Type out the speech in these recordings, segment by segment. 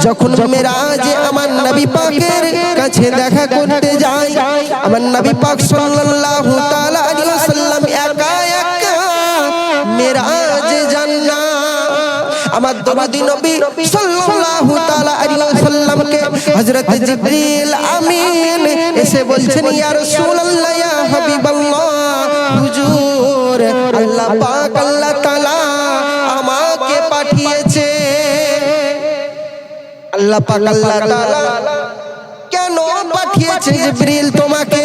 যখন মেরাজে আমার নবী পাকের কাছে দেখা করতে যায়, আমার নবী পাক সাল্লাল্লাহু তাআলা আলাইহি ওয়াসাল্লাম একা একা মেরাজে যান না। আমার দরদি নবী সাল্লাল্লাহু তাআলা আলাইহি ওয়াসাল্লামকে হযরত জিবরিল আমিন এসে বলছেন, ইয়া রাসূলুল্লাহ, ইয়া হাবিবাল্লাহ, হুজুর আল্লাহ পাক আল্লাহ তাআলা আমাকে পাঠিয়েছে। আল্লাহ পাক আল্লাহ তাআলা কেন পাঠিয়েছে জিবরিল তোমাকে?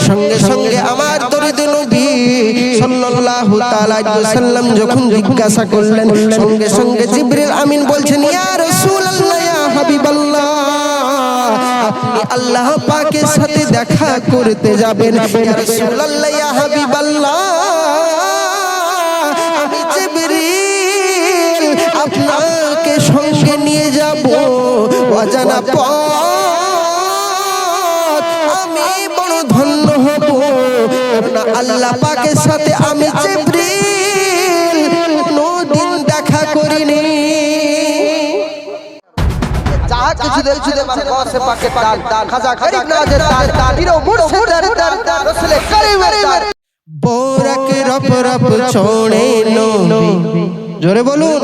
সঙ্গে সঙ্গে আমার দরদি নবী সাল্লাল্লাহু তাআলা আলাইহি ওয়াসাল্লাম যখন জিজ্ঞাসা করলেন, সঙ্গে সঙ্গে জিবরিল আমিন বলছেন, ইয়া রাসূলুল্লাহ, ইয়া হাবিবাল্লাহ, আপনি আল্লাহ পাকের সাথে দেখা করতে যাবেন। ইয়া রাসূলুল্লাহ, ইয়া হাবিবাল্লাহ, আমি জিবরিল আপনাকে সঙ্গে নিয়ে যাব অজানা পথ, আমি বড় ধন্য হব। আল্লাহ পাকের সাথে আমি জিবরিল কোনদিন দেখা করিনি। কিছু দেখতে পারে গৌসে পাকে তার খাজা গরিব নওয়াজের তার পীর মুর্শিদের তার রাসূল করিমের তার বোরক রব রব ছোড়ে নবী, জোরে বলুন,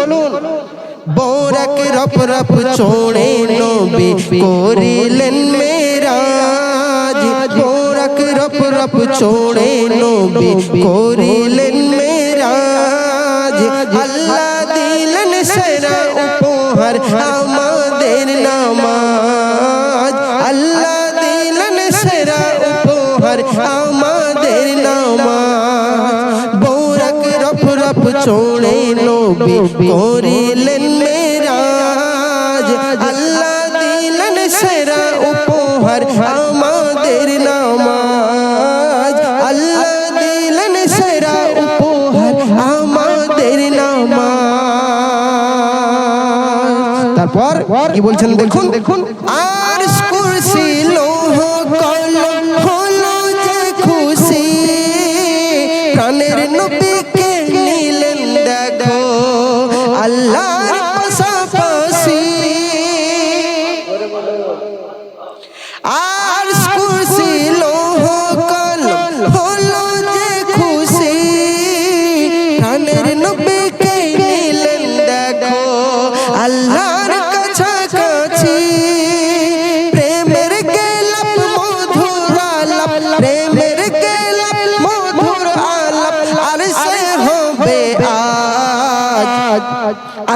বোরক রব রব ছোড়ে নবী করিলেন মেরাজ, বোরক রব রব ছোড়ে নবী করিলেন মেরাজ। আল্লাহ দিলেন সেরা উপহার আমাদের নামাজ, আল্লাহ দিলেন সেরা উপহার আমাদের নামাজ। বোরক রব রব ছোড়ে নবী করিলেন মেরাজ, আল্লাহ দিলেন সেরা উপহার আমাদের নামাজ, আল্লাহ দিলেন সেরা উপহার আমাদের নামাজ। তারপর কি বলছেন দেখুন, আর কুরসি লৌহ কলম হলো যে খুশি, প্রাণের নবীকে নিলেন দেখো আল্লাহর পাশাপাশি। আর কুরসি লৌহ কলম হলো যে খুশি, প্রাণের নবীকে নিলেন দেখো আল্লাহর কাছাকাছি। প্রেমের গেলাপ মধুর আলাপ, প্রেমের গেলাপ মধুর আলাপ আর সে হবে আজ।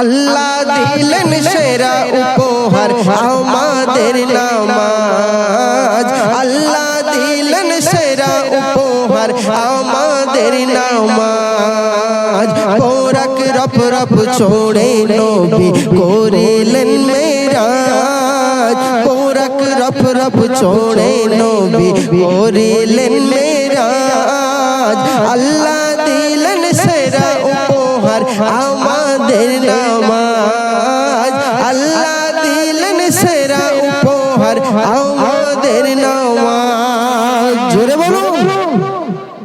আল্লাহ দিলেন সেরা উপহার আমাদের নামাজ, আল্লাহ দিলেন সেরা উপহার আমাদের নামাজ। বোরক রব রব ছোড়ে নবী করিলেন মেরাজ, বোরক রব রব ছোড়ে নবী করিলেন মেরাজ। আল্লাহ দিলেন সেরা উপহার আমাদের নামাজ, আল্লাহ দিলেন সেরা উপহার আমাদের নামাজ। জোরে বলুন।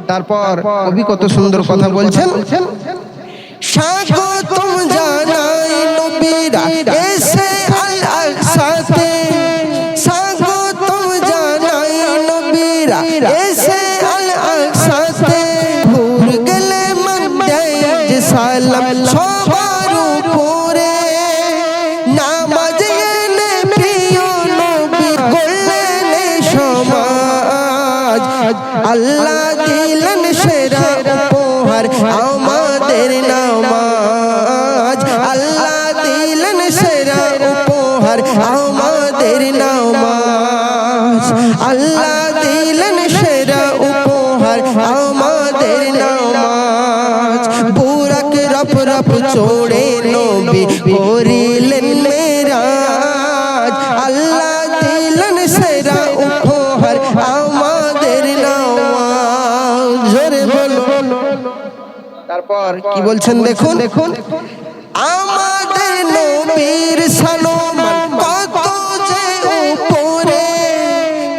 তারপর কবি কত সুন্দর কথা বলছেন, স্বাগতম জানাই নবীরা এসে আল আকসাতে, স্বাগতম জানাই নবীরা এসে আল আকসাতে। ভুল গেলে মন দেয় যে সালাম সবার উপরে, নামাজ এনে প্রিয় নবী গড়লেন সমাজ। আল্লাহ দিলেন সেরা উপহার আমাদের নামাজ, আল্লাহ দিলেন সেরা উপহার আমাদের নামাজ, আল্লাহ দিলেন সেরা উপহার আমাদের নামাজ। বুরক রব রব ছোড়ে নবী করিলেন মেরাজ, আল্লাহ দিলেন সেরা উপহার আমাদের নামাজ। জোরে বলুন। তারপর কি বলছেন দেখুন, আমাদের নবীর সালমান কত যে উপরে,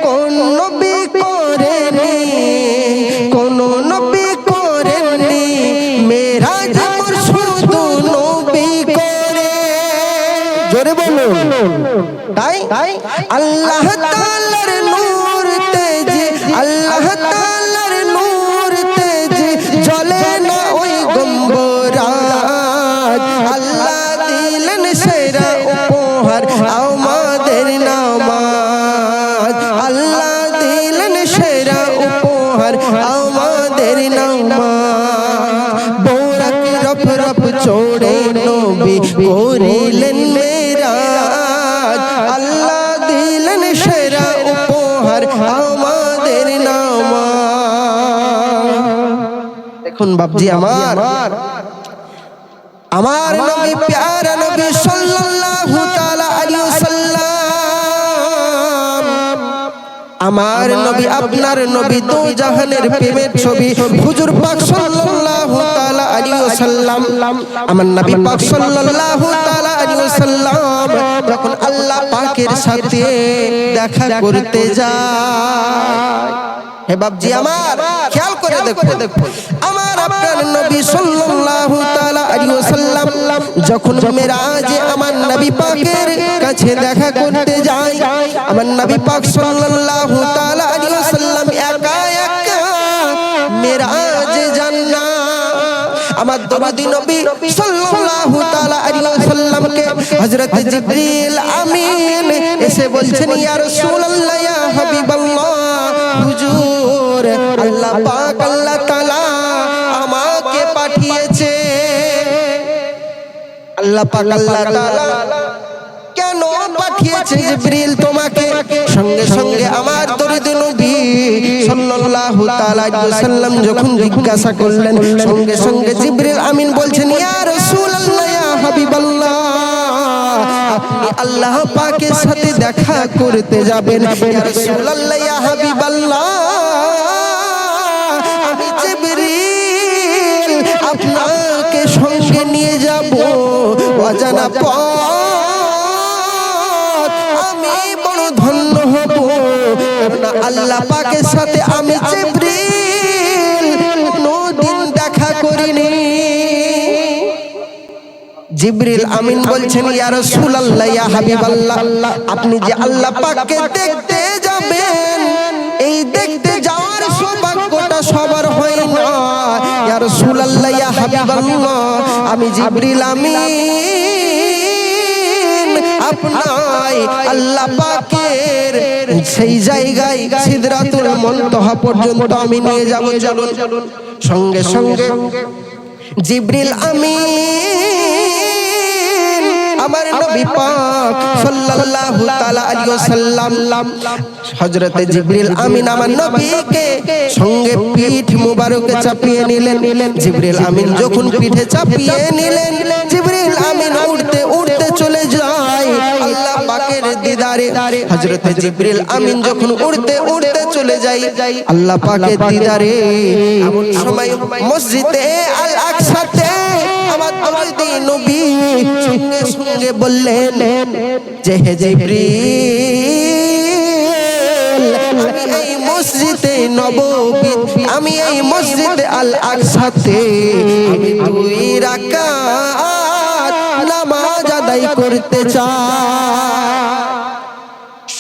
কোন নবী করেনি, কোন নবী করেনি মেরাজ মোর শুধু নবী করে। জোরে বলুন। তাই আল্লাহ তাআলার নূর তেজে, আল্লাহ তাআলার নূর তেজে জ্বলে না ওই গম্বুরাত। আল্লাহ দিলেন সেরা উপহার আমাদের নামাজ। আল্লাহ দিলেন সেরা উপহার আমাদের নামাজ। বৌরাক রফ রফ চড়ে নবী করিলেন মেরাজ। আল্লাহ দিলেন সেরা উপহার আমাদের নামাজ। দেখুন বাপজি আমার নবী প্যারা নবী সাল্লাল্লাহু তাআলা আলাইহি ওয়াসাল্লাম, আমার নবী আপনার নবী দু জাহানের প্রেমের ছবি হুজুর পাক সাল্লাল্লাহু তাআলা আলাইহি ওয়াসাল্লাম। আমার নবী পাক সাল্লাল্লাহু তাআলা আলাইহি ওয়াসাল্লাম যখন আল্লাহ পাকের সাথে দেখা করতে যায়, হে বাপজি আমার খেয়াল করে দেখো, আমার আপনার নবী সাল্লাল্লাহু তাআলা আলাইহি ওয়াসাল্লাম যখন মেরাজে আমার নবী পাকের কাছে দেখা করতে যায়, আমার নবী পাক সাল্লাল্লাহু তাআলা আলাইহি ওয়াসাল্লাম একা একা মেরাজে যান না। আমার দরদি নবী সাল্লাল্লাহু তাআলা আলাইহি ওয়াসাল্লামকে হযরত জিবরিল আমিন এসে বলছেন, ইয়া রাসূলুল্লাহ, ইয়া হাবিবাল্লাহ, হুজুর আল্লাহ পাক আল্লাহ তাআলা আমাকে পাঠিয়েছে। আল্লাহ পাক আল্লাহ তাআলা কেন পাঠিয়েছে জিবরিল তোমাকে? সঙ্গে সঙ্গে আমার দরদি নবী সাল্লাল্লাহু তাআলা আলাইহি ওয়াসাল্লাম যখন জিজ্ঞাসা করলেন, সঙ্গে সঙ্গে জিবরিল আমিন বলছেন, ইয়া রাসূলুল্লাহ, ইয়া হাবিবাল্লাহ, আপনি আল্লাহ পাকের সাথে দেখা করতে যাবেন। ইয়া রাসূলুল্লাহ, ইয়া হাবিবাল্লাহ, আমি জিবরিল আপনাকে সঙ্গে নিয়ে যাব অজানা পথ, আমি বড় ধন্য হব। আল্লাহ পাকের সাথে আমি জিবরিল কোনদিন দেখা করিনি। জিবরিল আমিন বলছেন, ইয়া রাসূলুল্লাহ, ইয়া হাবিবাল্লাহ, আপনি যে আল্লাহ পাককে দেখতে যাবেন, এই দেখতে যাওয়ার সৌভাগ্যটা সবার হয় না। ইয়া রাসূলুল্লাহ, ইয়া হাবিবাল্লাহ, আমি জিবরিল আমিন আপনাই আল্লাহ পাকের সেই জায়গায় সিদরাতুল মুনতাহা পর্যন্ত আমি নিয়ে যাব। চলুন। সঙ্গে সঙ্গে জিবরিল আমিন আমার নবী পাক সাল্লাল্লাহু তাআলা আলাইহি ওয়াসাল্লাম হযরত জিবরিল আমিন আমার নবীকে সঙ্গে পিঠ মুবারকে চাপিয়ে নিলেন। জিবরিল আমিন যখন পিঠে চাপিয়ে নিলেন, জিবরিল আমিন উড়তে উড়তে চলে যায় আল্লাহ পাকের দিদারে। হযরত জিবরিল আমিন যখন উড়তে উড়তে চলে যায় আল্লাহ পাকের দিদারে, এমন সময় মসজিদে আল আকসাতে আমার দরদি নবী সঙ্গে সঙ্গে বললেন যে, হে জিবরিল, আমি এই মসজিদে নববী, আমি এই মসজিদে আল আকসাতে আমি 2 রাকাত নামাজ আদায় করতে চাই।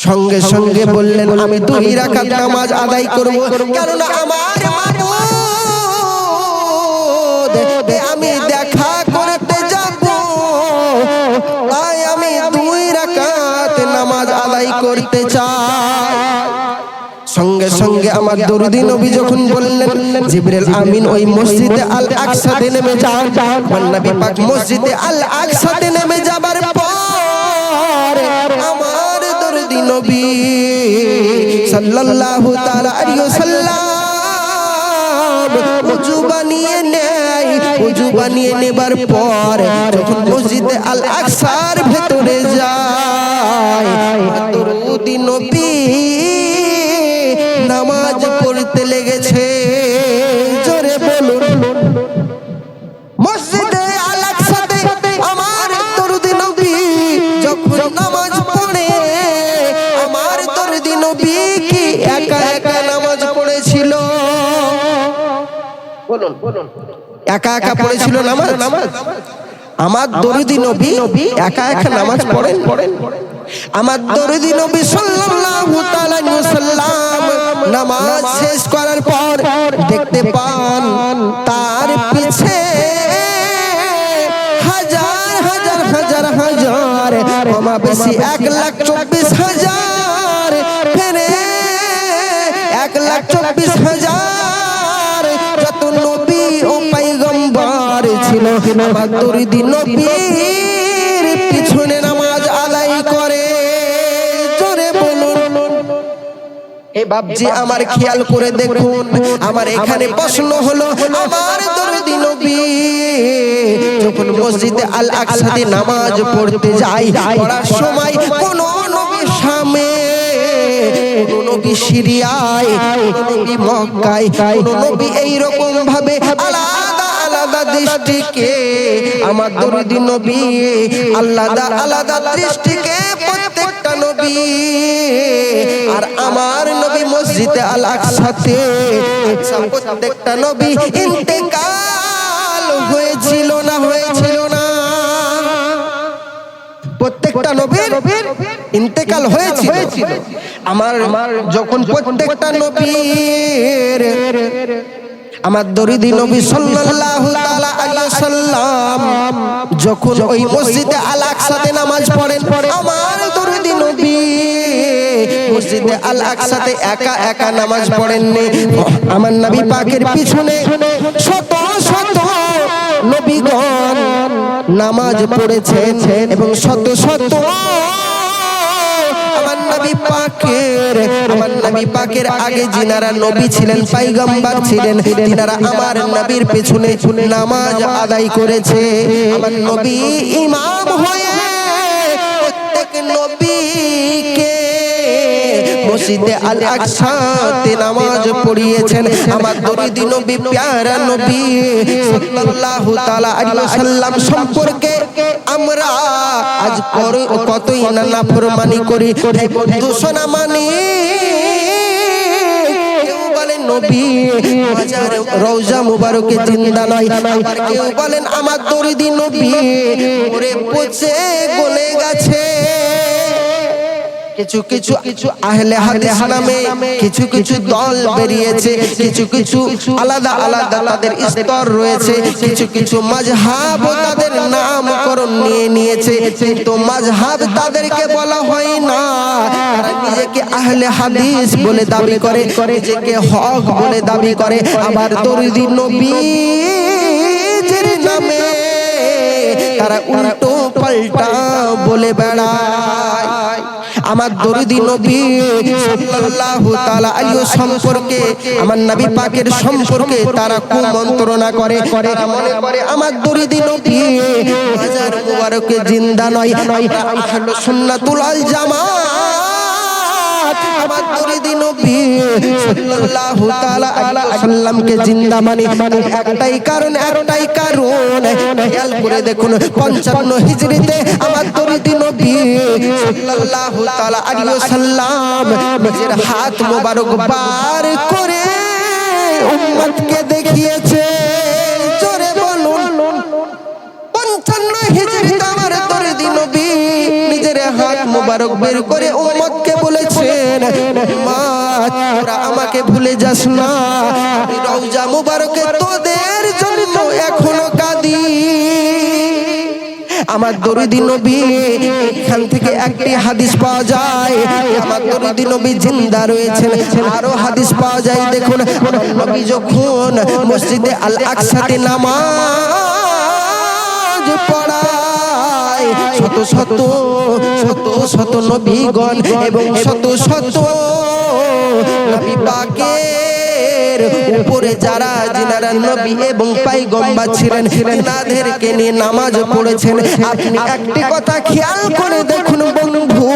সঙ্গে সঙ্গে বললেন, আমি 2 রাকাত নামাজ আদায় করব, কারণ আমার মাবুদ আমি দেখা করতে যাব, তাই আমি 2 রাকাত নামাজ আদায় করতে চাই। সঙ্গে সঙ্গে আমার দরদি নবী যখন বললেন, জিবরিল আমিন ওই মসজিদে আল আকসাতে নেমে যান। আমার নবী পাক মসজিদে আল আকসাতে নেমে যাবার পর আমার দরদি নবী সাল্লাল্লাহু তাআলা আলাইহি ওয়াসাল্লাম ওযু বানিয়ে নেয়। ওযু বানিয়ে নেবার পর যখন মসজিদে আল আকসার ভেতরে যায়, দরদি নবী নামাজ পড়তে লেগেছে। জোরে বলুন। মসজিদে আল আকসাতে আমার দরদি নবী যখন নামাজ পড়ে, আমার দরদি নবী কি একা একা নামাজ পড়েছিল? বলুন। একা একা পড়েছিল নামাজ? আমার দরদি নবী একা একা নামাজ পড়েন। আমার দরদি নবী সাল্লাল্লাহু তাআলা আলাইহি ওয়াসাল্লাম নামাজ শেষ করার পর দেখতে পান তার পিছে হাজার হাজার হাজার হাজার কমা বেশি 1,24,000 ফেরে 1,24,000 যত নবী ও পয়গম্বর ছিল আমার দরদি নবীর পিছনে নামাজ আদায় করে। জোরে বলুন এ বাপজি, আমার খেয়াল করে দেখুন, আমার এখানে প্রশ্ন হলো, আমার দরদি নবী যখন মসজিদে আল আকসাতে নামাজ পড়তে যায়, পড়ার সময় কোন নবী শামে, কোন নবী সিরিয়ায়, কোন নবী মক্কায়, কোন নবী এইরকম ভাবে আলাদা আলাদা দৃষ্টিকে, আমার দরদি নবী আলাদা আলাদা দৃষ্টিকে প্রত্যেকটা নবী, আর আমার নবী মসজিদে আল আকসাতে প্রত্যেকটা নবী ইন্তেকাল হয়েছিল না হয়েছিল না? প্রত্যেকটা নবীর ইন্তেকাল হয়েছিল। আমার যখন প্রত্যেকটা নবীর, আমার দরদি নবী সাল্লাল্লাহু তাআলা আলাইহি ওয়াসাল্লাম যখন ওই মসজিদে আল আকসাতে নামাজ পড়েন, আমার দরদি নবী মসজিদে আল আকসাতে একা একা নামাজ পড়েননি, আমার নবী পাকের পিছনে শত শত নবীগণ নামাজ পড়েছেন এবং শত শত আমার নবী পাকের আগে যিনারা নবী ছিলেন, পয়গম্বর ছিলেন, তিনারা আমার নবীর পেছনে নামাজ আদায় করেছে। আমার নবী ইমাম হয়ে প্রত্যেক নবীকে মসজিদে আল আকসাতে নামাজ পড়িয়েছেন। আমার দরদি নবী, প্যারা নবী সাল্লাল্লাহু তাআলা আলাইহি ওয়াসাল্লাম সম্পর্কে আমরা আজ কতই না নাফরমানি করি, দূষণা মানি। কেউ বলেন নবী মাজার রওজা মুবারকে জিন্দা নয়, আবার কেউ বলেন আমার দরদি নবী মরে পচে গলে গেছে। কিছু কিছু আহলে হাদিস নামে কিছু কিছু দল বেরিয়েছে, কিছু কিছু আলাদা আলাদা তাদের স্তর রয়েছে, কিছু কিছু মাযহাব তাদের নামকরণ নিয়ে নিয়েছে, কিন্তু মাযহাব তাদেরকে বলা হয় না। তারা নিজেকে আহলে হাদিস বলে দাবি করে, নিজেকে হক বলে দাবি করে, আবার দরদি নবীর নামে তারা উল্টো পাল্টা বলে বেড়ায়। আমার দরদি নবী সাল্লাল্লাহু তাআলা আলাইহি সম্পর্কে, আমার নবী পাকের সম্পর্কে তারা কুমন্ত্রণা করে, তারা মনে করে আমার দরদি নবী মাজার মুবারকে জিন্দা নয়। আহলে সুন্নাতুল জামাত আমার দরদি নবী সাল্লাল্লাহু তাআলা আলাইহি ওয়াসাল্লামকে জিন্দা মানে একটাই কারণ, একটাই কারণ। খেয়াল করে দেখুন, 55 হিজরিতে আমার দরদি নবী সাল্লাল্লাহু তাআলা আলাইহি ওয়াসাল্লাম নিজের হাত মোবারক বার করে উম্মতকে দেখিয়েছে। জোরে বলুন, 55 হিজরিতে আমার দরদি নবী নিজের হাত মোবারক বের করে উম্মতকে বলেছেন, মা তোরা আমাকে ভুলে যাস না, আমি রওজা মুবারকে তোদের জন্য এখনো কাঁদি। আমার দরদি নবী, এখান থেকে একটি হাদিস পাওয়া যায়, আমার দরদি নবী জিন্দা রয়েছেন। আরো হাদিস পাওয়া যায়, দেখুন নবী যখন মসজিদে আল আকসাতে নামাজ পড়ায়, শত শত শত শত নবীগণ এবং শত শত নবী পাকের উপরে যারা যিনারা নবী এবং পয়গম্বর ছিলেন, তাদেরকে নিয়ে নামাজ পড়েছেন। আপনি একটি কথা খেয়াল করে দেখুন বন্ধু,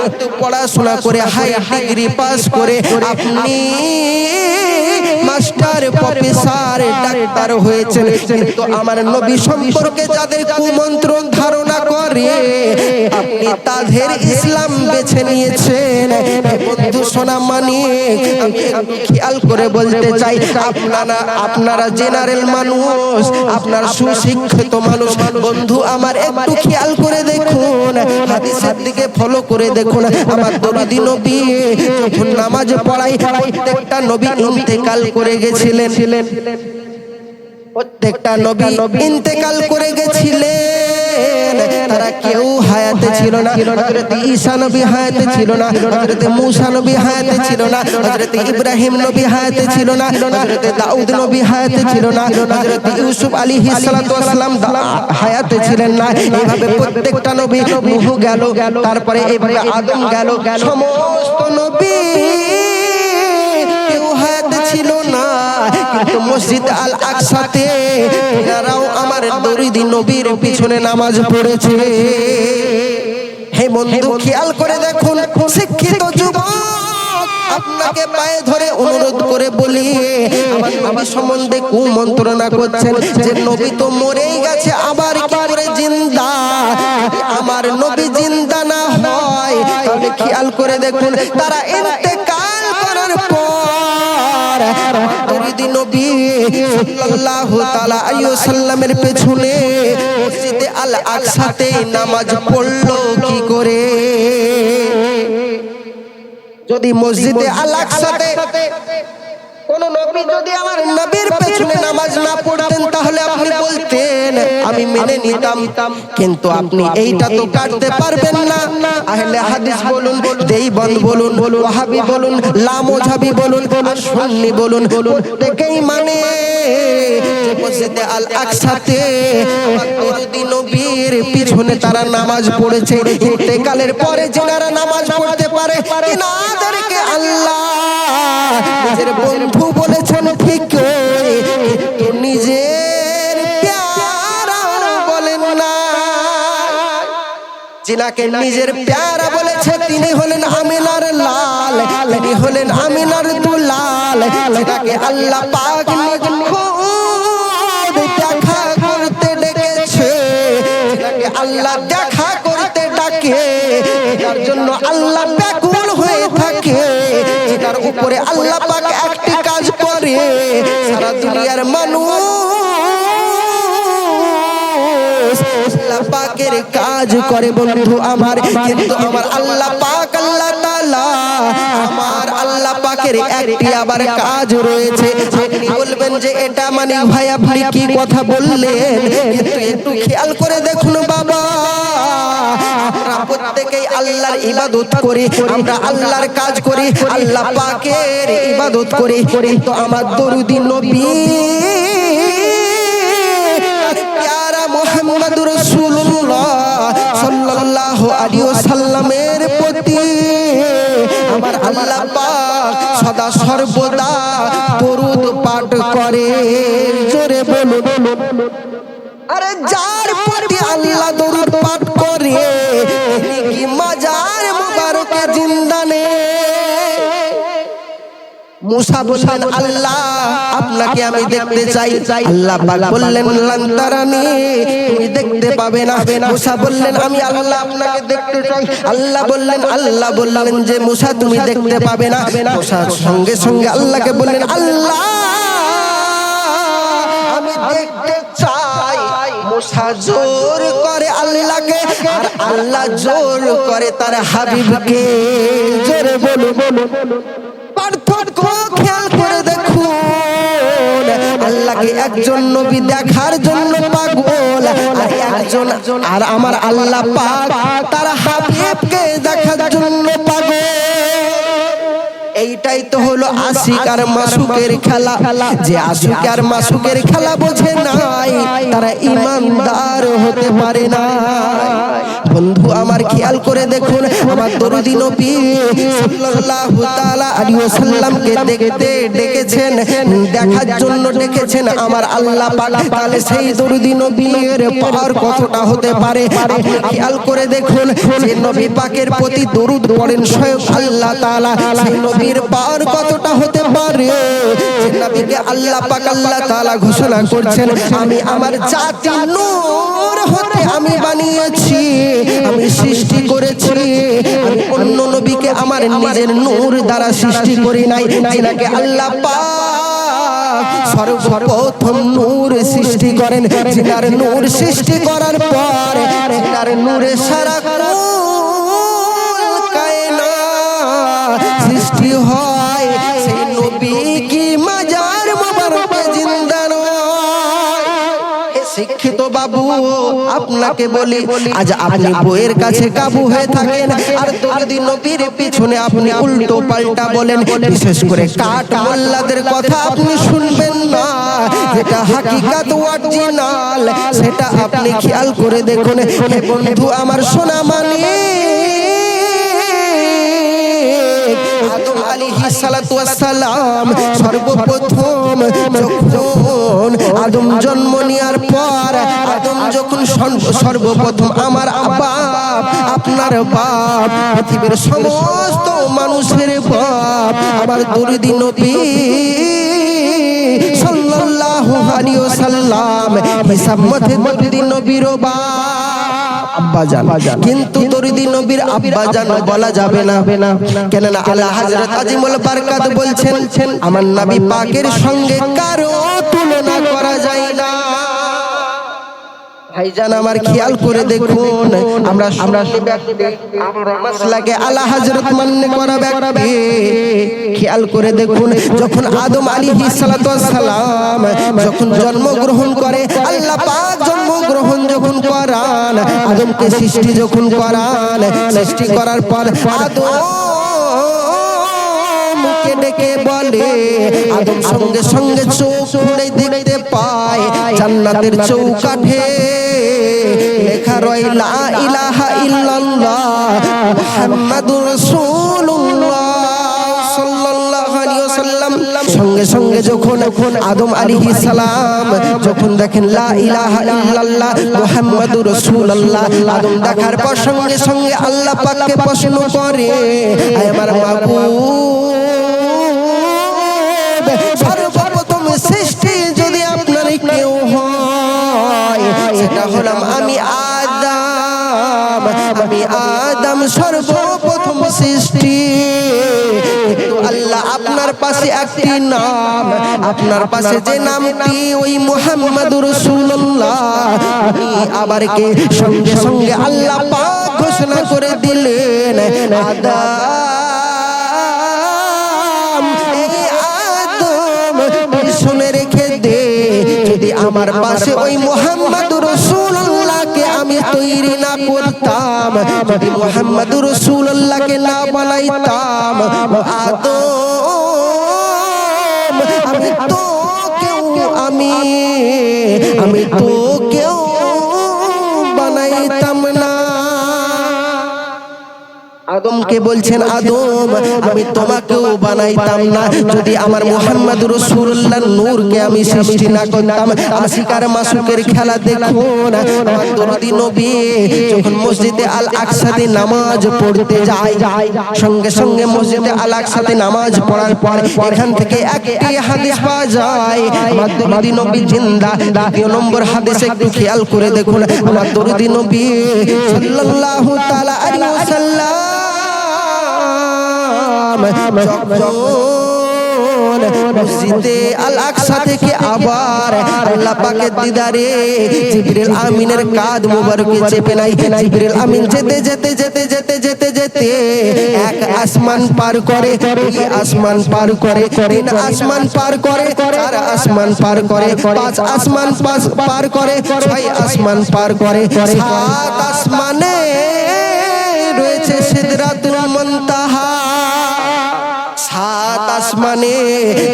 এত পড়াশোনা করে হাই ডিগ্রি পাস করে আপনি মাস্টার, প্রফেসর, ডাক্তার হয়েছেন, কিন্তু আমার নবী সম্পর্কে যাদের কুমন্ত্রণ ধারণা করে করে আপনি তাদের ইসলাম বেছে নিয়েছেন। বন্ধু সোনা মানি আমি একটু খেয়াল করে বলতে চাই, আপনারা জেনারেল মানুষ, আপনার সুশিক্ষিত মানুষ, বন্ধু আমার একটু খেয়াল করে দেখুন, হাদিসের দিকে ফলো করে দেখুন। আমার দরদি নবী যখন নামাজ পড়াই প্রত্যেকটা নবী ইন্তেকাল করে গেছিলেন, প্রত্যেকটা নবী ইন্তেকাল করে গেছিলেন। তারা কেউ হায়াতে ছিল না। হযরত ঈসা নবী হায়াতে ছিল না, হযরত মূসা নবী হায়াতে ছিল না, হযরত ইব্রাহিম নবী হায়াতে ছিল না, হযরত দাউদ নবী হায়াতে ছিল না, হযরত ইউসুফ আলাইহিস সালাতু ওয়াস সালাম হায়াতে ছিলেন না। এইভাবে প্রত্যেকটা নবী, নূহ গেল, তারপরে এইভাবে আদম গেল, সমস্ত নবী কেউ হায়াতে ছিল না। কিন্তু মসজিদ আল আকসাতে এরাও আমার দরদি নবীর পিছনে নামাজ পড়েছে। হে বন্ধু খেয়াল করে দেখুন, শিক্ষিত যুবক আপনাকে পায়ে ধরে অনুরোধ করে বলি, আমার নবী সম্বন্ধে কুমন্ত্রণা করছেন যে নবী তো মরেই গেছে, আবার কি করে জিন্দা? আমার নবী জিন্দা না হয় তাহলে খেয়াল করে দেখুন, তারা ইন্তেকাল করার পর দরদি নবী সাল্লাল্লাহু তাআলা আলাইহি ওয়াসাল্লামের পেছনে মসজিদে আল আকসাতে নামাজ পড়লো কি করে? যদি মসজিদে আল আকসাতে কোন নবী যদি আমার নবীর পেছনে নামাজ না পড়তেন তাহলে আপনি বলতেন আমি মেনে নিতাম, কিন্তু আপনি এইটা তো কাটতে পারবেন না। আহলে হাদিস বলুন, দেওবন্দ বলুন, ওয়াহাবি বলুন, লামোজাবি বলুন, আর সুন্নি বলুন, প্রত্যেকেই মানে মসজিদে আল আকসাতে দরদি নবীর পিছনে তারা নামাজ পড়েছে। ইন্তেকালের পরে যারা নামাজ পড়তে পারে এনাদেরকে আল্লাহ নিজের বন্ধু বলেছেন ঠিক, কিন্তু নিজের প্যারা বলেন না। যিনাকে নিজের প্যারা বলেছে তিনি হলেন আমিনার লাল, তিনি হলেন আমিনার দুলাল, যিনাকে আল্লাহ পাক দেখা করতে ডেকেছে, যিনাকে আল্লাহ দেখা করতে ডাকে, যার জন্য আল্লাহ ব্যাকুল হয়ে থাকে, যার উপরে আল্লাহ পাক একটি কাজ করে, সারা দুনিয়ার মানুষ আল্লাহ পাকের কাজ করে বন্ধু আমার, কিন্তু আমার আল্লাহ পাক আল্লাহ তাআলা আমার আল্লাহ পাকের একটি আবার কাজ রয়েছে। আপনি বলবেন যে এটা মানে ভাই আপনি কি কথা বললেন, কিন্তু একটু খেয়াল করে দেখুন বাবা, আমরা প্রত্যেকেই আল্লাহর ইবাদত করি, আমরা আল্লাহর কাজ করি, আল্লাহ পাকের ইবাদত করি, কিন্তু আমার দরুদি নবী প্যারা মুহাম্মদুর রাসূলুল্লাহ সাল্লাল্লাহু আলাইহি ওয়াসাল্লামের প্রতি আমার আল্লাহ পাক সদা সর্বদা দরুদ পাঠ করে। জোরে বলুন, আরে যার প্রতি আল্লাহ দরুদ পাঠ করে তিনি কি মাজার মুবারকে জিন্দা নেই? মুসা বললেন আল্লাহ আপনাকে আমি দেখতে চাই, আল্লাহ পাক বললেন লান তারানি, তুমি দেখতে পাবে না। মুসা বললেন আমি আল্লাহ আপনাকে দেখতে চাই, আল্লাহ বললেন যে মুসা তুমি দেখতে পাবে না। মুসা সঙ্গে সঙ্গে আল্লাহকে বললেন আল্লাহ আমি দেখতে চাই। মুসা জোর করে আল্লাহকে, আর আল্লাহ জোর করে তার হাবিবকে। জোরে বলুন, পার্থক্য খেয়াল করে দেখুন, আল্লাহকে একজন নবী দেখার জন্য পাগল, আর আমার আল্লাহ পাক তার হাবিবকে দেখার জন্য পাগল। এইটাই তো হলো আশিক আর মাসুকের খেলা। যে আশিক আর মাসুকের খেলা বোঝে নাই তারা ঈমানদার হতে পারে না। বন্ধু আমার খেয়াল করে দেখুন, আমার দরদি নবী সাল্লাল্লাহু তাআলা আলাইহি ওয়াসাল্লামকে দেখতে ডেকেছেন, দেখার জন্য ডেকেছেন আমার আল্লাহ পাক। তাহলে সেই দরদি নবীর পাওয়ার কতটা হতে পারে আপনি খেয়াল করে দেখুন। যে নবী পাকের প্রতি দরুদ পড়েন স্বয়ং আল্লাহ তাআলা, সেই নবীর পাওয়ার কতটা হতে পারে? যে নবীকে আল্লাহ পাক আল্লাহ তাআলা ঘোষণা করছেন আমি আমার জাতি নূর হতে আমি বানিয়েছি, সৃষ্টি করেছি, আমি অন্য নবীকে আমার নিজের নূর দ্বারা সৃষ্টি করি নাই। যিনাকে আল্লাহ পাক সর্বপ্রথম নূর সৃষ্টি করেন, যিনার নূর সৃষ্টি করার পর যিনার নূরে সারা সৃষ্টি হয়, সেই নবী কি মাজার মোবারকে জিন্দা নয়। শিক্ষিত বাবু আপনাকে বলি, আজ আপনি বইয়ের কাছে কাবু হয়ে থাকেন আর দরদি নবীর পিছনে আপনি উল্টো পাল্টা বলেন। বিশেষ করে কাট মোল্লাদের কথা আপনি শুনবেন না, যেটা হাকিকাত অরিজিনাল সেটা আপনি খেয়াল করে দেখুন। হে বন্ধু আমার সোনা মানি, আদম আলাইহিস সালাতু ওয়াস সালাম সর্বপ্রথম যখন আদম জন্ম নেওয়ার পর, আদম যখন সর্বপ্রথম আমার বাপ, আপনার বাপ, পৃথিবীর সমস্ত মানুষের বাপ, আমার দরদি নবী সাল্লাল্লাহু আলাইহি ওয়াসাল্লাম, হিসাব মতে দরদি নবীর বাপ আব্বাজান, কিন্তু দরদি নবীর আব্বাজান বলা যাবে না। কেননা আলা হযরত আজিমুল বারকাত বলছেন, আমার নবী পাকের সঙ্গে কারো তুলনা করা যায় না। ভাইজান আমার খেয়াল করে দেখুন, আমরা মাসলাকে আলা হযরত মান্য করা ব্যক্তি খেয়াল করে দেখুন, যখন আদম আলাইহিস সালাতু ওয়াস সালাম যখন জন্মগ্রহণ করে, আল্লাহ পাক জন্মগ্রহণ যখন করান, আদমকে সৃষ্টি যখন করান, সৃষ্টি করার পর আদমকে ডেকে বলে, আদম সঙ্গে সঙ্গে চোখ খুলে দেখতে পায় জান্নাতের চৌকাঠে লেখা রয় লা ইলাহা ইল্লাল্লাহ মুহাম্মাদুর রাসূলুল্লাহ সাল্লাল্লাহু আলাইহি ওয়াসাল্লাম। সঙ্গে সঙ্গে যখন আদম আলাইহিস সালাম যখন দেখেন লা ইলাহা ইল্লাল্লাহ মুহাম্মাদুর রাসূলুল্লাহ, আদম দেখার পর সঙ্গে সঙ্গে আল্লাহ পাককে প্রশ্ন করে, আয় আমার মাবুদ, সর্বপ্রথম সৃষ্টি যদি আপনার কেউ হয়, সেটা হলাম আমি আদম। আমি আদম সর্বপ্রথম সৃষ্টি, কিন্তু আল্লাহ আপনার পাশে একটি নাম, আপনার পাশে যে নামটি ওই মুহাম্মাদুর রাসূলুল্লাহ, আবার কে সঙ্গে সঙ্গে আল্লাহ পাক ঘোষণা করে দিলেন, আদম এই আদম শুনে রেখে দে, যদি আমার পাশে ওই মুহাম্মাদুর রাসূলুল্লাহকে আমি তৈরি না করতাম, যদি মুহাম্মাদুর রাসূলুল্লাহকে না বানাইতাম, আদম আমি তো কেউ বানাইতাম না। আদমকে বলছেন, আদম আমি তোমাকেও বানাইতাম না যদি আমার মুহাম্মাদুর রাসূলুল্লাহর নূরকে আমি সৃষ্টি না করতাম। আশিকার মাসুকের খেলা দেখুন, আমার দরদি নবী যখন মসজিদে আল আকসাতে নামাজ পড়তে যায়, সঙ্গে সঙ্গে মসজিদে আল আকসাতে নামাজ পড়ার পর এখান থেকে একটি হাদিস পাওয়া যায়, আমার দরদি নবী জিন্দা। দ্বিতীয় নম্বর হাদিসে একটু খেয়াল করে দেখুন, আমার দরদি নবী সাল্লাল্লাহু তাআলা আলাইহি ওয়াসাল্লাম মসজিদে আল আকসা থেকে আবার আল্লাহ পাকের দিদারে জিবরিল আমিনের কাঁধ মোবারকে চেপে নাই। জিবরিল আমিন যেতে যেতে যেতে যেতে যেতে যেতে এক আসমান পার করে, দুই আসমান পার করে, তিন আসমান পার করে, চার আসমান পার করে, পাঁচ আসমান পার করে, ছয় আসমান পার করে, সাত আসমানে রয়েছে সিদরাতুল মুনতাহা। সাত আসমানে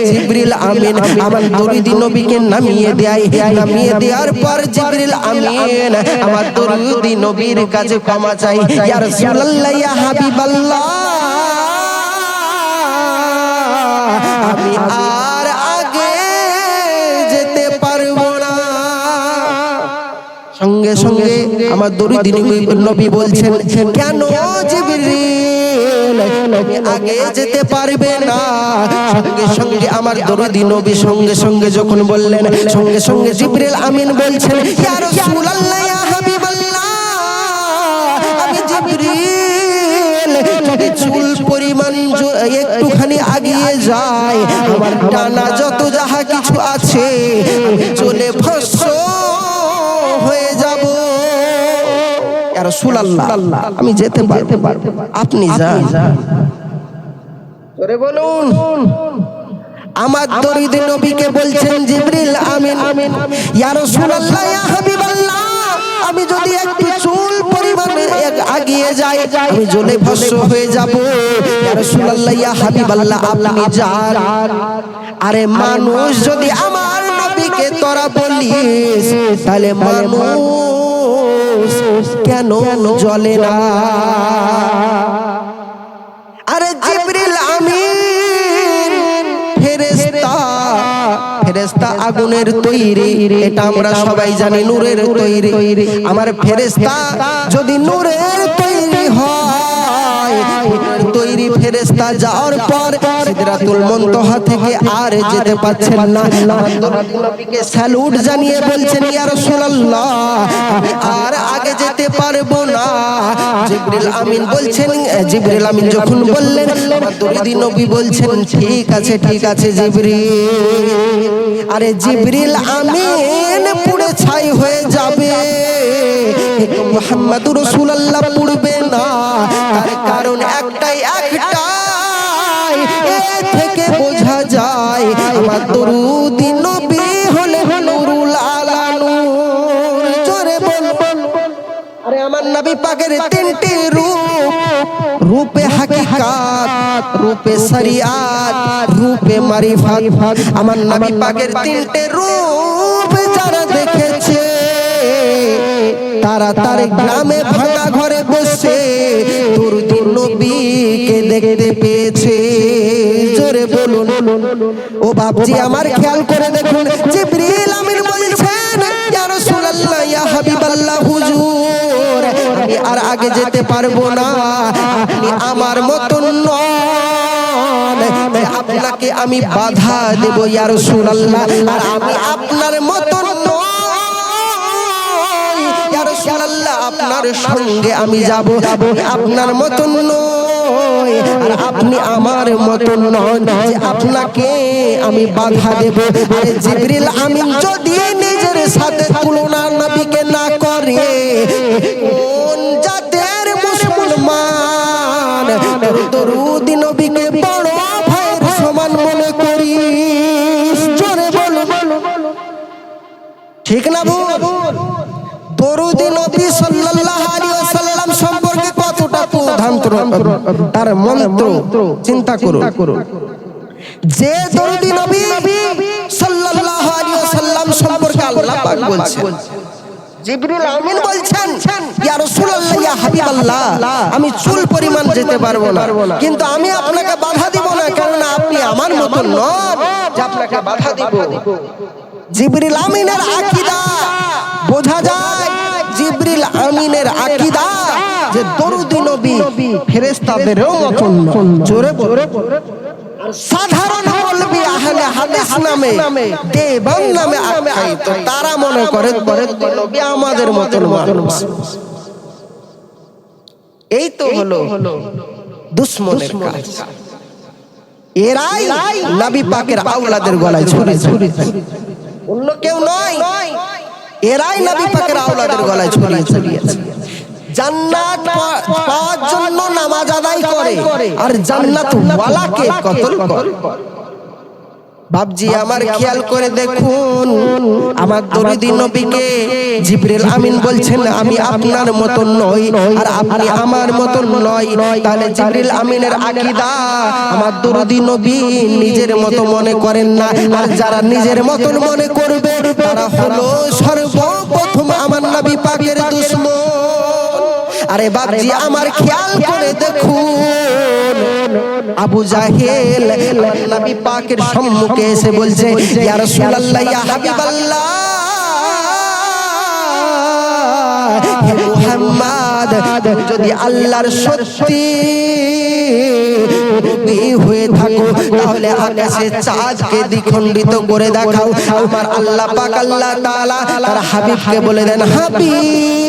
জিবরিল আমিন আমার দরদি নবীকে নামিয়ে দেয়। নামিয়ে দেওয়ার পর জিবরিল আমিন আমার দরদি নবীর কাছে ক্ষমা চাই, ইয়া রাসূলুল্লাহ, ইয়া হাবিবাল্লাহ, আমি আর আগে যেতে পারবো না। সঙ্গে সঙ্গে আমার দরদি নবী বলছেন, কেন জিবরিল আগে যেতে পারবে না? সঙ্গে সঙ্গে আমার দরদি নবী সঙ্গে সঙ্গে যখন বললেন, সঙ্গে সঙ্গে জিবরিল আমিন বলছেন, ইয়া রাসূলুল্লাহ, ইয়া হাবিবাল্লাহ, আমি মানা যত যাহা কিছু আছে আমি চলে ভস্ম হয়ে যাব। ইয়া রাসূলুল্লাহ আমি যেতে পারবো, আপনি যান। জোরে বলুন। আমার দরিদ নবীকে বলছেন জিবরিল আমিন, ইয়া রাসূলুল্লাহ ইয়া হাবিবাল্লাহ, আমি যদি একটু চুল পরিমাণে আগিয়ে যাই আমি জ্বলে ভস্ম হয়ে যাব। ইয়া রাসূলুল্লাহ ইয়া হাবিবাল্লাহ আপনি যান। আরে মানুষ যদি আমার নবীকে তোরা বলিস তাহলে মানুষ কেন জ্বলে না? আরে জিবরিল আমিন ফেরেশতা আগুনের তৈরি, এটা আমরা সবাই জানি, নূরের তৈরি। আমার ফেরেশতা যদি নূরের তৈরি হয়, তৈরি ফেরেশতা যাওয়ার পর সিদরাতুল মুনতাহা থেকে আর যেতে পারছেন না। নবীকে স্যালুট জানিয়ে বলছেন ইয়া রাসূলুল্লাহ আমি আর আগে যেতে পারবো না। জিবরিল আমিন বলছেন, জিবরিল আমিন যখন বললেন আমার দরিদি নবী বলছেন ঠিক আছে জিবরিল। আরে জিবরিল আমিন পুড়ে ছাই হয়ে যাবে, মুহাম্মদুর রাসূলুল্লাহ পুড়বে না। তার কারণ একটাই এ থেকে বোঝা যায় আমার দরুদি নবী হলে নূরুল আলা নূর। জোরে বলুন। আরে আমার নবী পাকের তিনটি রূপ, রূপে হাকিকাত, রূপে শরিয়াত, রূপে মারিফাত। আমার নবী পাকের তিনটে রূপ যারা দেখেছে তারা তার গ্রামে ভাঙা ঘরে বসে দরুদ নবীকে দেখতে পেয়েছে। জোরে বলুন। ও বাপজি আমার খেয়াল করে দেখুন, জিবরিল আমিন বলছেন ইয়া রাসূলুল্লাহ ইয়া হাবিবাল্লাহ হুজুর আমি আর আগে যেতে পারবো না, আপনি আমার মতন নন, আপনাকে আমি বাধা দেব ইয়া রাসূলুল্লাহ, আর আমি আপনার মতন নই ইয়া রাসূলুল্লাহ, আপনার সঙ্গে আমি যাব, আপনার মতন নই আর আপনি আমার মতন নন যে আপনাকে আমি বাধা দেব। আরে জিবরিল আমিন যদি নিজের সাথে তুলনা নবীকে না করে, কোন জাতের মুসলমান দরুদি নবীকে বড় ভাইয়ের সমান মনে করিস? জোরে বলো, ঠিক না ভুল? দরুদি নবী সাল্লাল্লাহু আলাইহি ওয়াসাল্লাম সম্পর্কে কতটা প্রধানতর তার মন্ত্র চিন্তা করুন। যে দরুদি নবী সাল্লাল্লাহু আলাইহি ওয়াসাল্লাম সম্পর্কে আল্লাহ পাক বলছেন, জিবরিল আমিন বলছেন ইয়া রাসূলুল্লাহ ইয়া হাবিবাল্লাহ আমি চুল পরিমাণ যেতে পারবো না, কিন্তু আমি আপনাকে বাধা দিব না, কারণ আপনি আমার মতন নন যে আপনাকে বাধা দিব। জিবরিল আমিনের আকীদা বোঝা যায়, জিবরিল আমিনের আকীদা যে দরুদি নবী ফেরেশতাদেরও মতন নন। জোরে বলো। সাধারণ মৌলবি আহলে হাদিস নামে দেওবন্দ নামে আখ্যায়িত, তারা মনে করে দরুদি নবী আমাদের মতন মানুষ। এই তো হলো দুশমনের কাজ। এরাই নবী পাকের আওলাদের গলায় ছুরি, অন্য কেউ নয়, এরাই নবী পাকের আওলাদের গলায় ছুরি চালিয়েছে। জান্নাত পাওয়ার জন্য নামাজ আদায় করে আর জান্নাত ওয়ালাকে কতল করে। বাপজি আমার খেয়াল করে দেখুন, আমার দরুদি নবীকে জিবরিল আমিন বলছেন আমি আপনার মতন নই আর আপনি আমার মতন নই। তাহলে জিবরিল আমিনের আকীদা আমার দরুদি নবী নিজের মতো মনে করেন না, আর যারা নিজের মতন মনে করবে তারা হলো সর্বপ্রথম আমার নবী পাকের দুশমন। আরে বাপজি আমার খেয়াল করে দেখুন, আবু জাহেল নবী পাকের সম্মুখে এসে বলছে ইয়া রাসূলুল্লাহ ইয়া হাবিবাল্লাহ হে মুহাম্মদ, যদি আল্লাহর সত্যি নবী হয়ে থাকো তাহলে আকাশে চাঁদকে দ্বিখণ্ডিত করে দেখাও। আমার আল্লাহ পাক আল্লাহ তাআলা তার হাবিবকে বলে দেন, হাবিব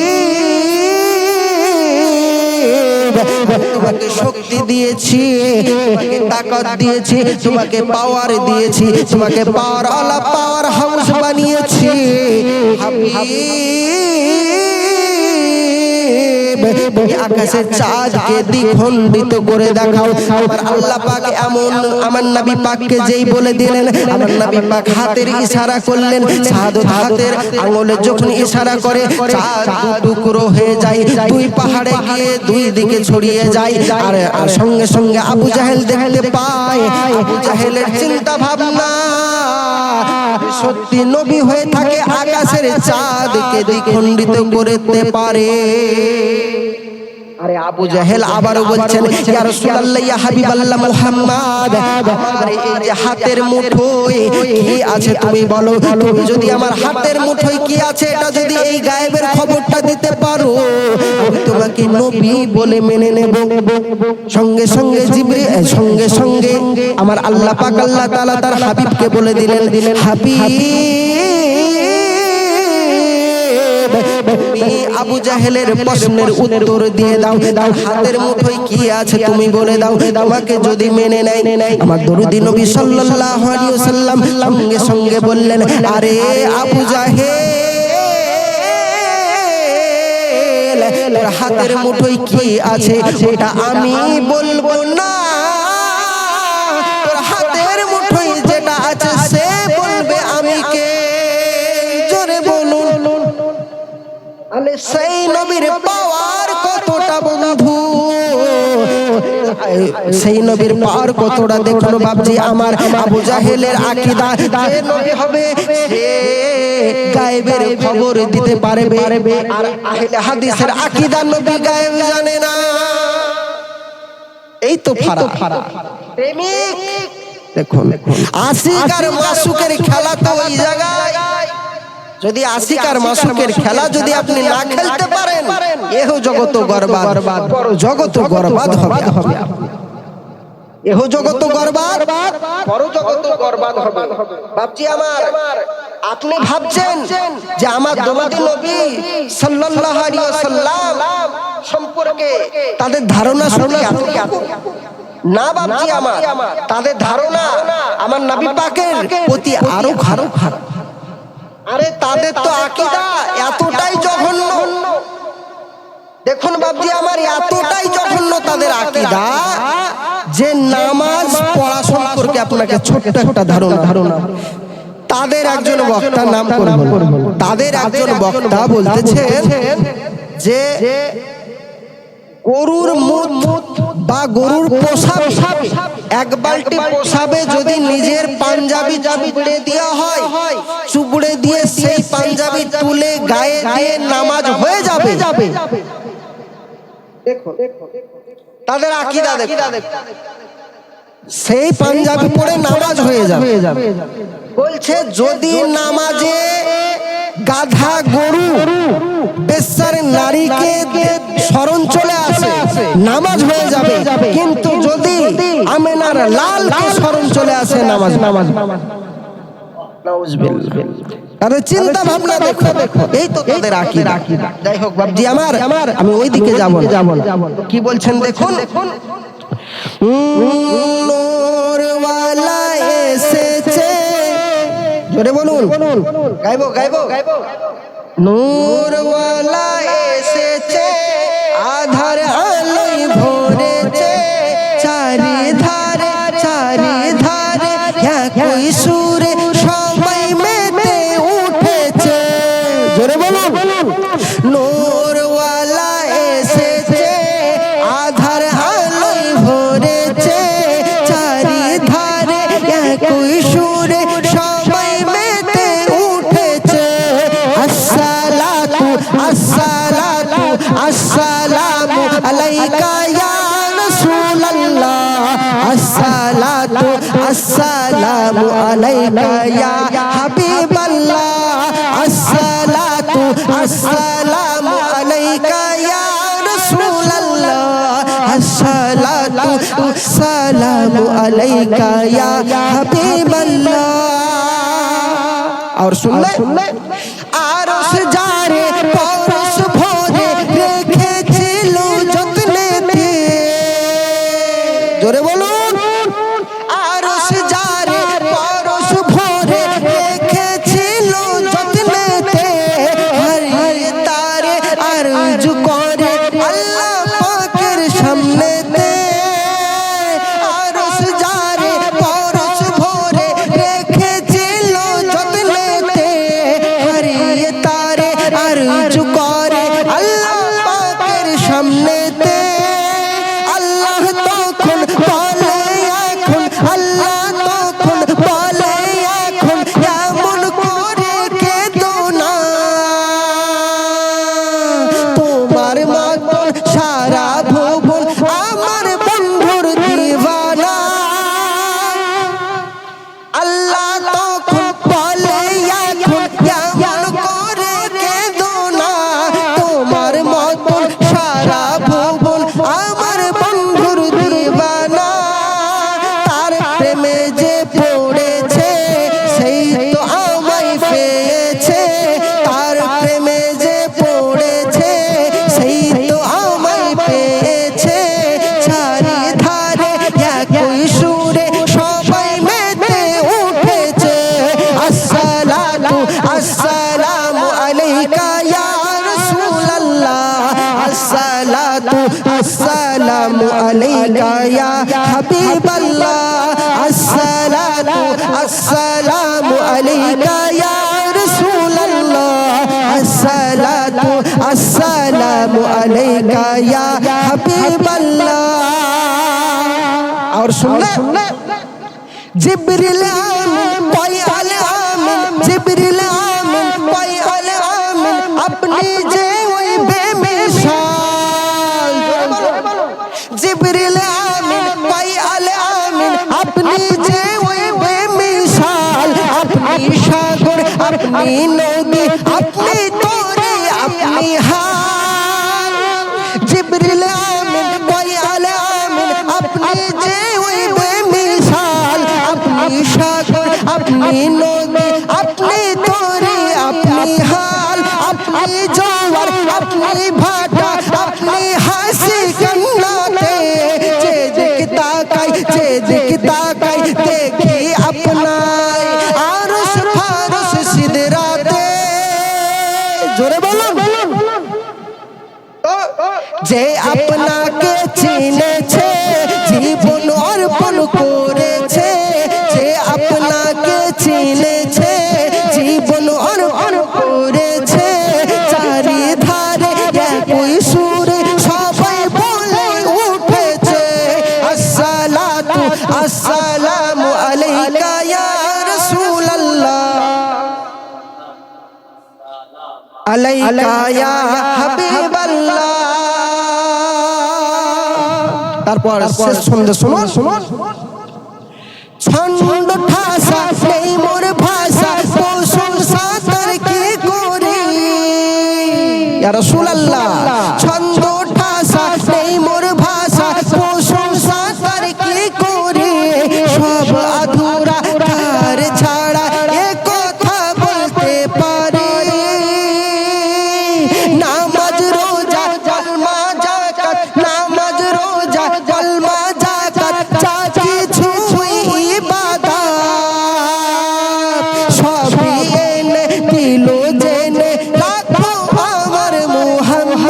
তোমাকে শক্তি দিয়েছি, তোমাকে তাকত দিয়েছি, তোমাকে পাওয়ার দিয়েছি, তোমাকে পাওয়ার আলা পাওয়ার হাউস বানিয়েছি। তুমি আকাশের চাঁদকে দ্বিখণ্ডিত করে দেখাও। আমার আল্লাহ পাক এমন আমার নবী পাককে যেই বলে দিলেন, আমার নবী পাক হাতের ইশারা করলেন, সাদত হাতের আঙ্গুলে যখন ইশারা করে চাঁদ টুকরো হয়ে যায়, দুই পাহাড়ে গিয়ে দুই দিকে ছড়িয়ে যায়। আর সঙ্গে সঙ্গে আবু জাহেল দেখতে পায়। আবু জাহেলের চিন্তা ভাবনা, সত্যি নবী হয়ে থাকে আকাশের চাঁদকে দ্বিখণ্ডিত করতে পারে। আরে আবু জাহেল আবারও বলছেন, ইয়া রাসূলুল্লাহ, ইয়া হাবিবাল্লাহ মুহাম্মদ, আমার এই যে হাতের মুঠোয় কি আছে তুমি বলো। তুমি যদি আমার হাতের মুঠোয় কি আছে এটা যদি এই গায়েবের খবরটা দিতে পারো, আমি তোমাকে নবী বলে মেনে নেব। সঙ্গে সঙ্গে জিবরিল, সঙ্গে সঙ্গে আমার আল্লাহ পাক আল্লাহ তাআলা তার হাবিবকে বলে দিলেন, হাবিব তুমি আবু জাহেলের প্রশ্নের উত্তর দিয়ে দাও। হাতের মুঠোয় কি আছে তুমি বলে দাও। তোমাকে যদি মেনে নেয়, আমার দরুদি নবী সাল্লাল্লাহু আলাইহি ওয়াসাল্লাম সঙ্গে সঙ্গে বললেন, আরে আবু জাহেল, হাতের মুঠোয় কি আছে ওটা আমি বলবো না, তোর হাতের মুঠোয় যেটা আছে সে বলবে আমি কে। জোরে বলুন। আলে সেই নবীর পাওয়ার কতটা বন্ধু, সেই নবীর পাওয়ার কতটা দেখুন বাপজি আমার। আবু জাহেলের আকীদা, যে নবী হবে সে গায়েবের খবর দিতে পারবে, আর আহলে হাদিসের আকীদা নবী গায়েব জানে না। এই তো ফারাক। প্রেমিক দেখুন, আশিক আর মাসুকের খেলা তো ওই জায়গায়। যদি আশিক আর মাসুকের খেলা যদি আপনি না খেলতে পারেন, এহ জগত বরবাদ, পর জগত বরবাদ হবে। এহ জগত বরবাদ, পর জগত বরবাদ হবে। বাপজি আমার, আপনি ভাবছেন যে আমার দরদি নবী সাল্লাল্লাহু আলাইহি ওয়াসাল্লাম সম্পর্কে তাদের ধারণা শুনে না বাপজি আমার, তাদের ধারণা আমার নবী পাকের প্রতি আরো খারাপ। আরে তাদের তো আকীদা এতটাই জঘন্য, দেখুন বাপজি আমার, এতটাই জঘন্য তাদের আকীদা যে নামাজ পড়া সম্পর্কে আপনাকে ছোট্ট একটা ধারণা। তাদের একজন বক্তা, নাম করব, তাদের একজন বক্তা বলতেছেন যে গরুর মুত বা গরুর পোশাক, এক বালতি পোশাবে যদি নিজের পাঞ্জাবি চুবড়ে দেওয়া হয়, চুবড়ে দিয়ে সেই পাঞ্জাবি তুলে গায়ে দিয়ে নামাজ হয়ে যাবে। তাদের আকীদা দেখো, সেই পাঞ্জাবি পরে নামাজ হয়ে যাবে। বলছে যদি নামাজে গাধা গরু বেশ্যার নারীকে স্মরণ চলে আসে নামাজ হয়ে যাবে, কিন্তু যদি আমেনার লালকে স্মরণ চলে আসে নামাজ। তাদের চিন্তা ভাবনা দেখো, এই তো তাদের আকীদা। যাই হোক বাপজি আমার, আমি ওই দিকে যাব না। কি বলছেন দেখুন, নূরওয়ালা এসেছে, জোরে বলুন, গাইবো। নূরওয়ালা এসেছে, আধার আলোয় ভরেছে, চারিধারে একই সুরে সবাই মেতে উঠেছে। জোরে বলুন, নূরওয়ালা এসেছে, আধার আলোয় ভরেছে, চারিধারে একই সুরে সবাই মেতে উঠেছে। আসসালাতু আসসালাতু আসসালামু আলাইকা ইয়া রাসূলুল্লাহ, আসসালাতু আসসালামু আলাইকা ইয়া হাবিবাল্লাহ, আসসালাতু আসসালামু আলাইকা ইয়া রাসূলুল্লাহ, আসসালাতু আসসালামু আলাইকা ইয়া হাবিবাল্লাহ। और सुन ले, आरस जारे परस भोरे রেখেছিল যত্নেতে, আরজু করে আল্লাহ পাকের সামনেতে আরশ জারে পরশ ভরে রেখেছিল যত্নেতে হারিয়ে তারে আরজু করে আল্লাহ পাকের সামনেতে আল্লাহ তখন বলে এখন আল্লাহ তখন বলে এখন এমন করে কেঁদো না তোমার মতন সারা ভুবন আমার বন্ধুর দিওয়ানা আল্লাহ তখন বলে এখন এমন করে কেঁদো না তোমার মতন সারা ভুবন আমার বন্ধুর দিওয়ানা তার প্রেমে যে পড়েছে সেই তো আমায় পেয়েছে তার প্রেমে যে পড়েছে সেই তো আমায় পেয়েছে চারিধারে একই সুরে সবাই মেতে উঠেছে আসসালাতু আসসালামু আলাইকা ইয়া রাসূলুল্লাহ আসসালাতু আসসালামু আলাইকা ইয়া হাবিবাল্লাহ আসসালাতু আসসালামু আলাইকা ইয়া রাসূলুল্লাহ আসসালাতু আসসালামু আলাইকা ইয়া হাবিবাল্লাহ और सुनना जिब्रील आमीन पायल आमीन जिब्रील आमीन पायल आमीन अपनी जे वही बेमिसाल जिब्रील आमीन पायल आमीन अपनी जे वही बेमिसाल अपनी सागर अपनी नदी अपनी तोरी अपनी हाल जिब्रील आमीन पायल आमीन अपनी जे वही बेमिसाल अपनी सागर अपनी नदी अपनी तोरी अपनी हाल अपनी जोवर अपनी भाटा अपनी हंसी कन्नाते जे दिखता काई देखी अपना आरश फारश सिदराते जोरे बोलो যে আপনাকে চিনেছে জীবন অর্পণ করেছে যে আপনাকে চিনেছে জীবন অর্পণ করেছে চারিধারে একই সুরে সবাই বলে উঠেছে আসসালাতু আসসালামু আলাইকা ইয়া রাসূলুল্লাহ আলাইকা ইয়া হাবিবাল্লাহ তারপর শেষ ছন্দে শুনুন ছন্দ ঠাসা নেই মোর ভাষা প্রশংসা তার কি করি ইয়া রাসূলুল্লাহ ছন্দ ঠাসা নেই মোর ভাষা প্রশংসা তার কি করি সব আধুরা তার ছাড়া এ কথা বলতে পারি নামাজ রোজা কলমা যাকাত নামাজ রোজা কলমা যাকাত যা কিছু ইবাদত সবই এনে দিল জেনে রাখো আমার মুহাম্মদ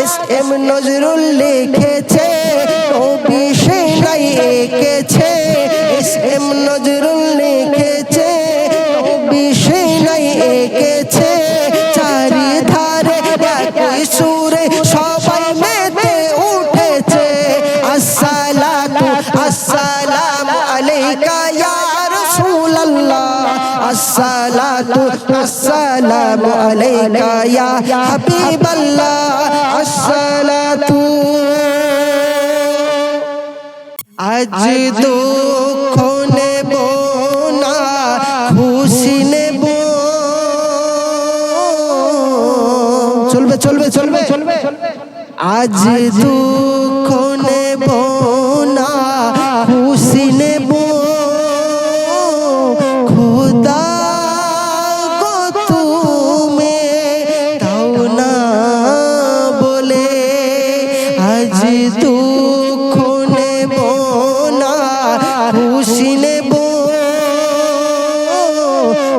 এস এম নজরুল লিখেছে নবী সে নাই এঁকেছে এস এম নজরুল লিখেছে নবী সে নাই এঁকেছে চারিধারে একই সুরে সবাই মেতে উঠেছে আসসালাতু আসসালামু আলাইকা ইয়া রাসূলুল্লাহ আসসালাতু আসসালামু আলাইকা ইয়া হাবিবাল্লাহ আসসালাতু আজ দুঃখ নেব না খুশি নেব চলবে আজ দুঃখ নেব না খুশি নেব খোদা গো তুমি দাও না বলে আজ দুঃখ নেব না খুশি নেব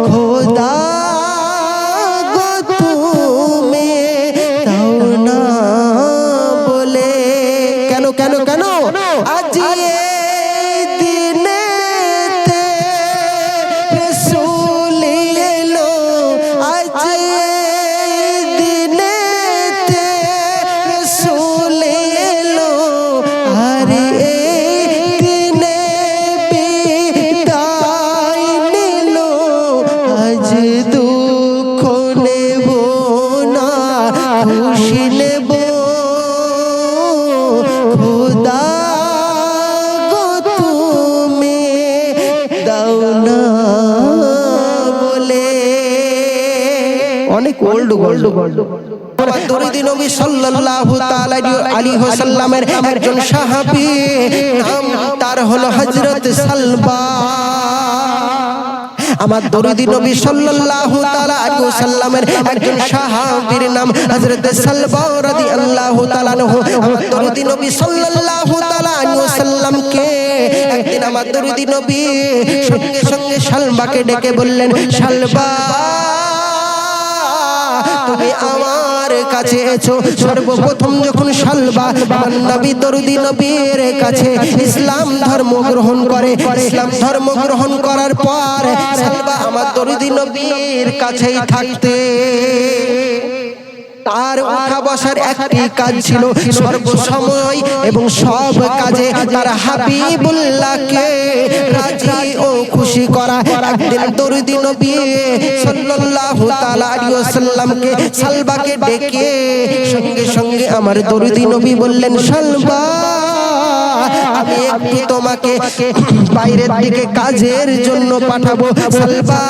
খোদা গো তুমি কেন কেন আজ এই দিনেতে রাসূল এলো, আজ এই দিনেতে রাসূল এলো, আর এই দিনে বিদায় নিল। আজ দুঃখ নেব না, খুশি নেব, খোদা গো তুমি দাও না বলে। অনেক ওল্ড গোল্ড আমার দরদি নবী সাল্লাল্লাহু তাআলা আলাইহি ওয়াসাল্লামের একজন সাহাবী, নাম তার হলো হযরত সালবা। আমার দরদি নবী সাল্লাল্লাহু তাআলা আলাইহি ওয়াসাল্লামের একজন সাহাবীর নাম হযরত সালবা রাদিয়াল্লাহু তাআলা আনহু। আমার দরদি নবী সাল্লাল্লাহু তাআলা আলাইহি ওয়াসাল্লামকে একদিন আমার দরদি নবী সঙ্গে সঙ্গে সালবাকে ডেকে বললেন, সালবা তুমি আমার কাছে এসো। সর্বপ্রথম যখন সালবা আমার নবী দরদি নবীর কাছে ইসলাম ধর্ম গ্রহণ করে, ইসলাম ধর্ম গ্রহণ করার পর সালবা আমার দরদি নবীর কাছেই থাকতে। তার উঠা বসার একটি কাজ ছিল, সর্বসময় এবং সব কাজে তার হাবিবুল্লাহকে রাজি ও খুশি করা। একদিন দরদি নবী সাল্লাল্লাহু তাআলা আলাইহি ওয়াসাল্লামকে সালবাকে ডেকে সঙ্গে সঙ্গে আমার দরদি নবী বললেন, সালবা আমি একটু তোমাকে বাইরের দিকে কাজের জন্য পাঠাবো। সালবা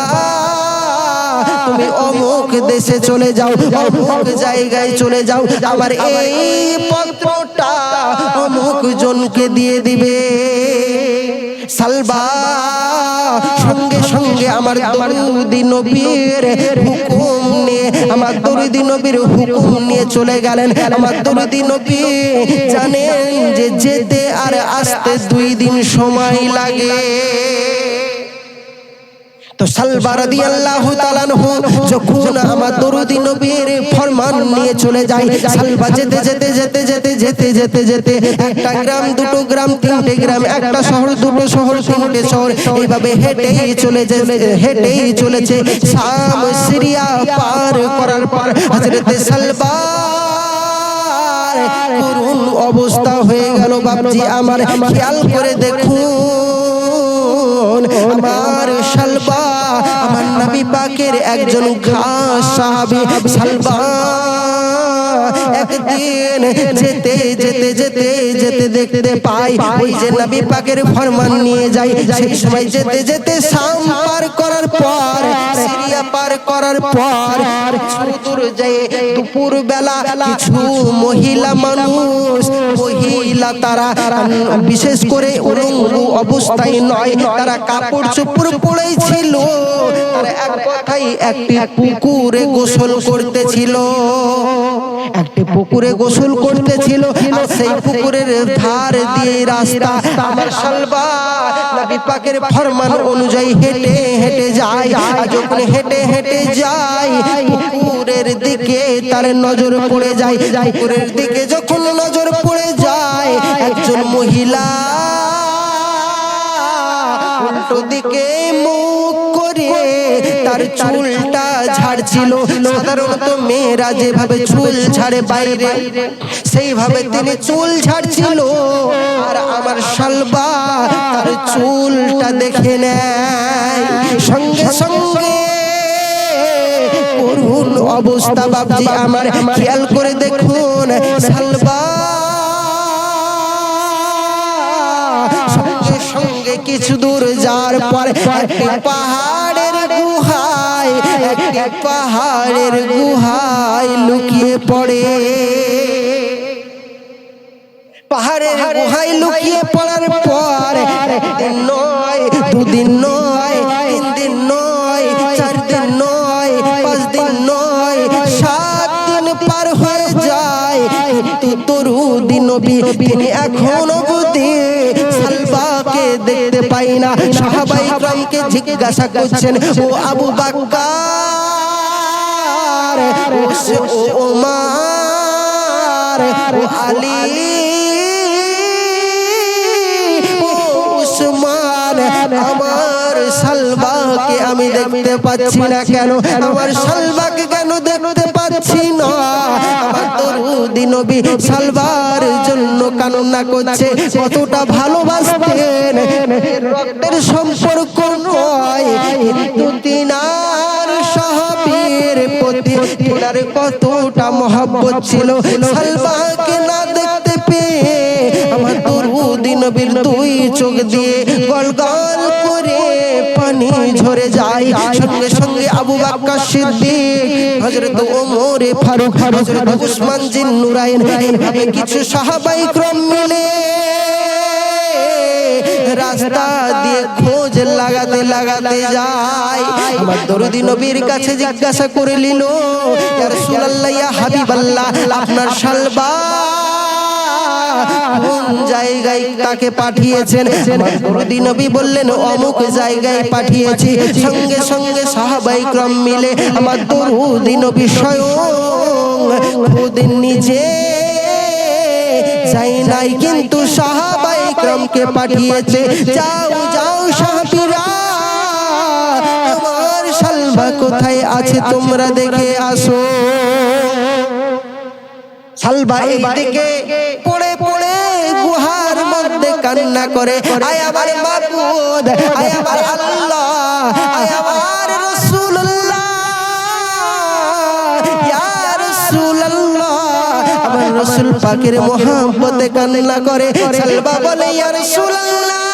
তুমি অমুক দেশে চলে যাও, অমুক জায়গায় চলে যাও, আমার এই পত্রটা অমুক জনকে দিয়ে দিবে। সালবা সঙ্গে সঙ্গে আমার দরদি নবীর হুকুম নিয়ে, আমার দরদি নবীর হুকুম নিয়ে চলে গেলেন। আমার দরদি নবী জানেন যে যেতে আর আসতে 2 দিন সময় লাগে। তো সালবা রাদিয়াল্লাহু তাআলা আনহু যখন আমার দরদি নবীর ফরমান নিয়ে চলে যায়, সালবা যেতে যেতে যেতে যেতে যেতে যেতে যেতে একটা গ্রাম, 2টো গ্রাম, 3টে গ্রাম, একটা শহর, 2টো শহর, 3টে শহর, এইভাবে হেঁটেই চলেছে। শাম সিরিয়া পার করার পর হযরত সালবা করুণ অবস্থা হয়ে গেল। বাপজি আমার খেয়াল করে দেখুন, আমার সালবা আমার নবী পাকের একজন খাস সাহাবী। সালবা একদিন যেতে যেতে যেতে যেতে দেখতে পাই ওই যে নবী পাকের ফরমান নিয়ে যায়। সেই সময় যেতে যেতে শাম পার করার পর, সিরিয়া পার করার পর দূর যায় দুপুর বেলা কিছু মহিলা মানুষ, মহিলা তারা বিশেষ করে উলঙ্গ অবস্থায় নয়, তারা কাপড় চোপড় পরেই ছিল। তারা এক কথায় একটি পুকুরে গোসল করতেছিল, একটি পুকুরে গোসল করতেছিল। আর সেই পুকুরের ধার দিয়ে রাস্তা। আমার সালবা নবী পাকের ফরমান অনুযায়ী হেঁটে হেঁটে যায়। আর যখন হেঁটে হেঁটে যায় পুকুরের দিকে তার নজর পড়ে যায়। পুকুরের দিকে যখন নজর পড়ে যায় একজন মহিলা উল্টো দিকে মুখ করে তার চুলটা ঝাড়ছিল। সাধারণত মেয়েরা যেভাবে চুল ঝাড়ে বাইরে, সেইভাবে তিনি চুল ঝাড়ছিল। আর আমার সালবা তার চুলটা দেখে নেয়, সঙ্গে সঙ্গে করুণ অবস্থা। বাপজি আমার খেয়াল করে দেখুন, সালবা সঙ্গে সঙ্গে কিছু দূর যাওয়ার পর একটি পাহাড়ের গুহায় লুকিয়ে পড়ে। পাহাড়ের গুহায় লুকিয়ে পড়ার পর একদিন নয়, 2 দিন নয়, 3 দিন নয়, 4 দিন নয়, 5 দিন নয়, 7 দিন পার হয়ে যায়। কিন্তু দরুদি নবী তিনি এখনো অবধি সালবাকে দেখতে পাই না। সাহাবায়ে কিরামকে জিজ্ঞাসা করছেন, ও আবু বকর, ও ওমর, ও আলী, আমার সালবাকে আমি দেখতে পাচ্ছি না কেন, আমার সালবাকে কেন দেখতে পাচ্ছি না? আমার দরুদি নবী সালবার জন্য কান্না করছে, কতটা ভালোবাসতেন, রক্তের সম্পর্ক নয়, কিন্তু তিনার সাহাবীর প্রতি তিনার কতটা মহব্বত ছিল। সালবাকে না দেখতে পেয়ে আমার দরুদি নবীর দুই চোখ দিয়ে গল গল করে পানি ঝরে যায়। সঙ্গে সঙ্গে আবু বকর সিদ্দিক, হযরত ওমর ফারুক, হযরত উসমান জিন নুরাইন, এইভাবে কিছু সাহাবায়ে کرام মিলে রাস্তা দিয়ে খোঁজ লাগাতে লাগাতে যায়। আমার দরদি নবীর কাছে জিজ্ঞাসা করে নিল, ইয়া রাসূলুল্লাহ, ইয়া হাবিবাল্লাহ, আপনার সালবা কোন জায়গায় তাকে পাঠিয়েছেন? আমার দরদি নবী বললেন, অমুক জায়গায় পাঠিয়েছি। সঙ্গে সঙ্গে সাহাবায়ে کرام মিলে আমার দরদি নবী স্বয়ং খুদ নিজে যাই নাই, কিন্তু সাহাবায়ে کرامকে পাঠিয়েছে। যাও যাও সাহাবীরা, আমার সালবা কোথায় আছে তোমরা দেখে আসো। সালবা এইদিকে পড়ে পড়ে গুহার মধ্যে কান্না করে, আয় আমার মাবুদ, আয় আমার আল্লাহ, আয় আমার রাসূলুল্লাহ, ইয়া রাসূলুল্লাহ। আমার রাসূল পাকের মহব্বতে কান্না করে। সালবা বলে, ইয়া রাসূলুল্লাহ,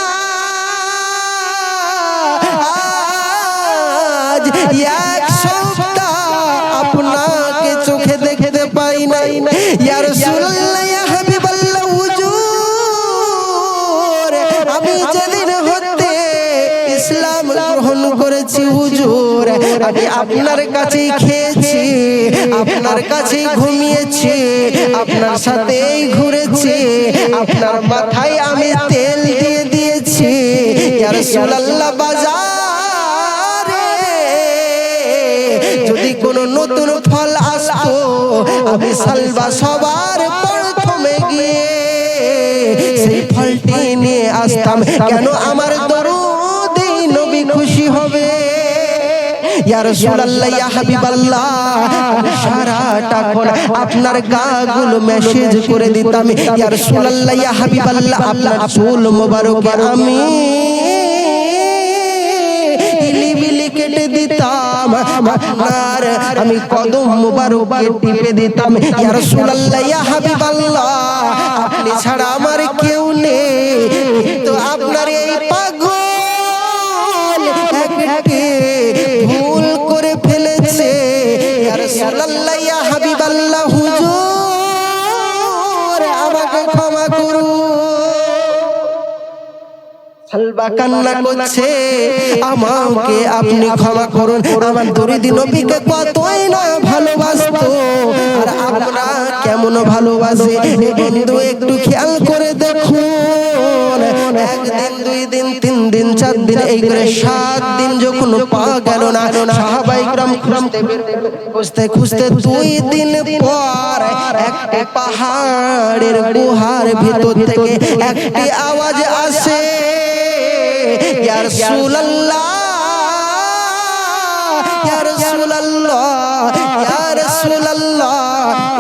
আজ এক সপ্তাহ আপনাকে চোখে দেখতে পাই নাই। ইয়া রাসূলুল্লাহ, ইয়া হাবিবাল্লাহ, হুজুর, আমি যেদিন হতে ইসলাম গ্রহণ করেছি হুজুর, আমি আপনার কাছেই খেয়েছি, আপনার কাছেই ঘুমিয়েছি, আপনার সাথেই ঘুরেছি, আপনার মাথায় আমি তেল দিয়ে দিয়েছি। ইয়া রাসূলুল্লাহ, বাজারে যদি কোনো নতুন ফল আসতো, আমি সালবা সবার প্রথমে গিয়ে সেই ফলটি নিয়ে আসতাম। কেন? আমার দরুদি নবী খুশি হবে। ইয়া রাসূলুল্লাহ, ইয়া হাবিবাল্লাহ, সারাটা কোন আপনার গাগুলো মেসেজ করে দিতাম। ইয়া রাসূলুল্লাহ, ইয়া হাবিবাল্লাহ, আপনার চুল মোবারকে আমি ইলিবিলি কেটে দিতাম, আপনার আমি কদম মোবারকে টিপে দিতাম। ইয়া রাসূলুল্লাহ, ইয়া হাবিবাল্লাহ, আপনি ছাড়া আমার কেউ নেই, তো আপনার এই পাগল একটি ভুল করে ফেলেছে। ইয়া রাসূলুল্লাহ, ইয়া হাবিবাল্লাহ, হুজুর, আমাকে ক্ষমা করুন। সালবা কান্না করছে, আমাকে আপনি ক্ষমা করুন। আমার দরদি নবীকে কতই না ভালোবাসতো, আর আমরা কেমন ভালোবাসে বন্ধু, একটু খেয়াল করে দেখুন। একদিন, দুই দিন, তিন দিন, চার দিন, এই করে 7 দিন যখন পাওয়া গেল না, সাহাবায়ে کرام খুঁজতে খুঁজতে 2 দিন পর একটা পাহাড়ের গুহার ভিতর থেকে একটি আওয়াজ আসে, ইয়া রাসূলুল্লাহ, ইয়া রাসূলুল্লাহ, ইয়া রাসূলুল্লাহ।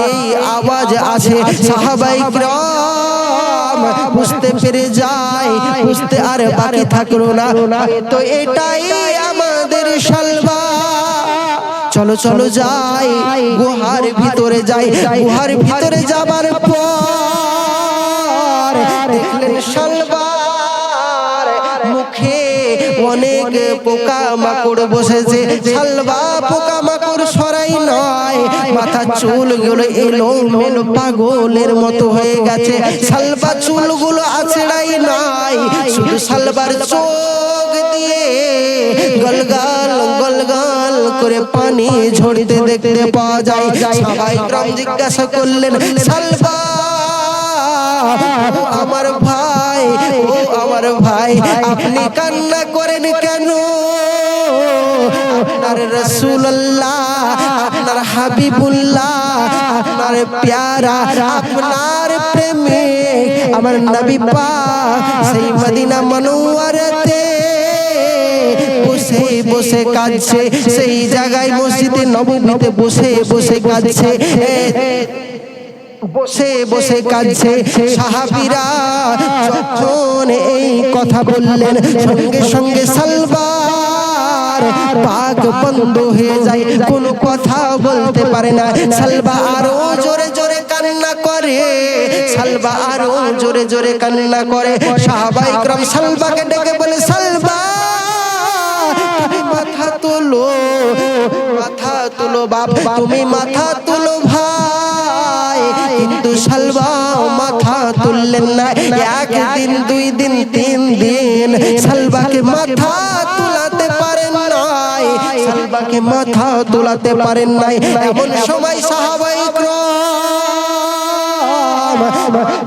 এই আওয়াজ আছে। সাহাবায়ে کرام বুঝতে পেরে যায়, বুঝতে আর বাকি থাকলো না, তো এটাই আমাদের সালবা। চলো চলো যাই, গুহার ভিতরে যাই। গুহার ভিতরে যাবার পর দেখলেন সালবার মুখে অনেক পোকা মাকড় বসেছে। সালবা পোকা মাকড় সরাই নয়, মাথা চুলগুলো এলোমেলো পাগলের মতো হয়ে গেছে। সালবা চুলগুলো আছড়াই নাই, শুধু সালবার চোখ দিয়ে গলগল গলগল করে পানি ঝরতে দেখতে পাওয়া যায়। সাহাবায়ে کرام জিজ্ঞাসা করলেন, সালবা, ও আমার ভাই, ও আমার ভাই, আপনি কান্না করেন কেন? আপনার রাসূলুল্লাহ, আপনার হাবিবুল্লাহ, আপনার প্যারা, আপনার প্রেমিক আমার নবী পাক সেই মদিনা মুনওয়ারাতে বসে বসে কাঁদছে, সেই জায়গায় মসজিদে নববীতে বসে বসে কাঁদছে, বসে বসে কাঁদছে। সাহাবীরা যখন এই কথা বললেন, সঙ্গে সঙ্গে সালবার পাক বন্ধ হয়ে যায়, কোনো কথা বলতে পারে না। সালবা আরো জোরে জোরে কান্না করে, সালবা আরো জোরে জোরে কান্না করে। সাহাবায়ে ইকরাম সালবাকে ডেকে বলে, সালবা মাথা তোলো, মাথা তোলো বাপ, তুমি মাথা তোলো ভাই। কিন্তু সালবা মাথা তুললেন না। একদিন, দুই দিন, তিন দিন সালবাকে মাথা তুলাতে পারেন নাই, সালবাকে মাথা তুলাতে পারেন নাই। এমন সময় সাহাবায়ে ইকরাম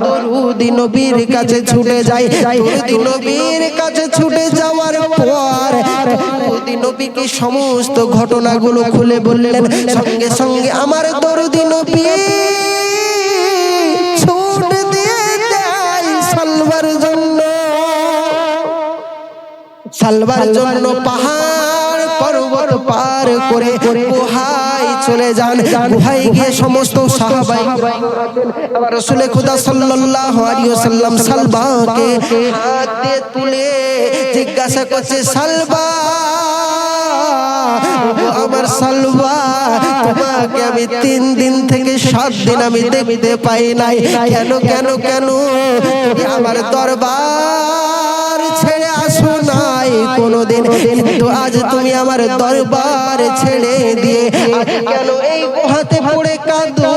দরুদি নবীর কাছে ছুটে যায়। দরুদি নবীর কাছে ছুটে যাওয়ার পর দরুদি নবীকে সমস্ত ঘটনাগুলো খুলে বললেন। সঙ্গে সঙ্গে আমার দরুদি নবী ছুট দিয়ে যায় সালবার জন্য, সালবার জন্য পাহাড় পর্বত পার করে গুহায় চলে যান। গুহায় গিয়ে সমস্ত সাহাবায়ে আমার রাসূল খুদা সাল্লাল্লাহু আলাইহি ওয়াসাল্লাম সালবাকে হাত দিয়ে তুলে জিজ্ঞাসা করছে, সালবা আমার সালবা, তোমাকে আমি 3 দিন থেকে 7 দিন আমি দেখতে পাই নাই, কেন কেন কেন আমার দরবার ছেড়ে আসো নাই কোনোদিন, কিন্তু আজ তুমি আমার দরবার ছেড়ে দিয়ে কেন এই গুহাতে পড়ে কাঁদো,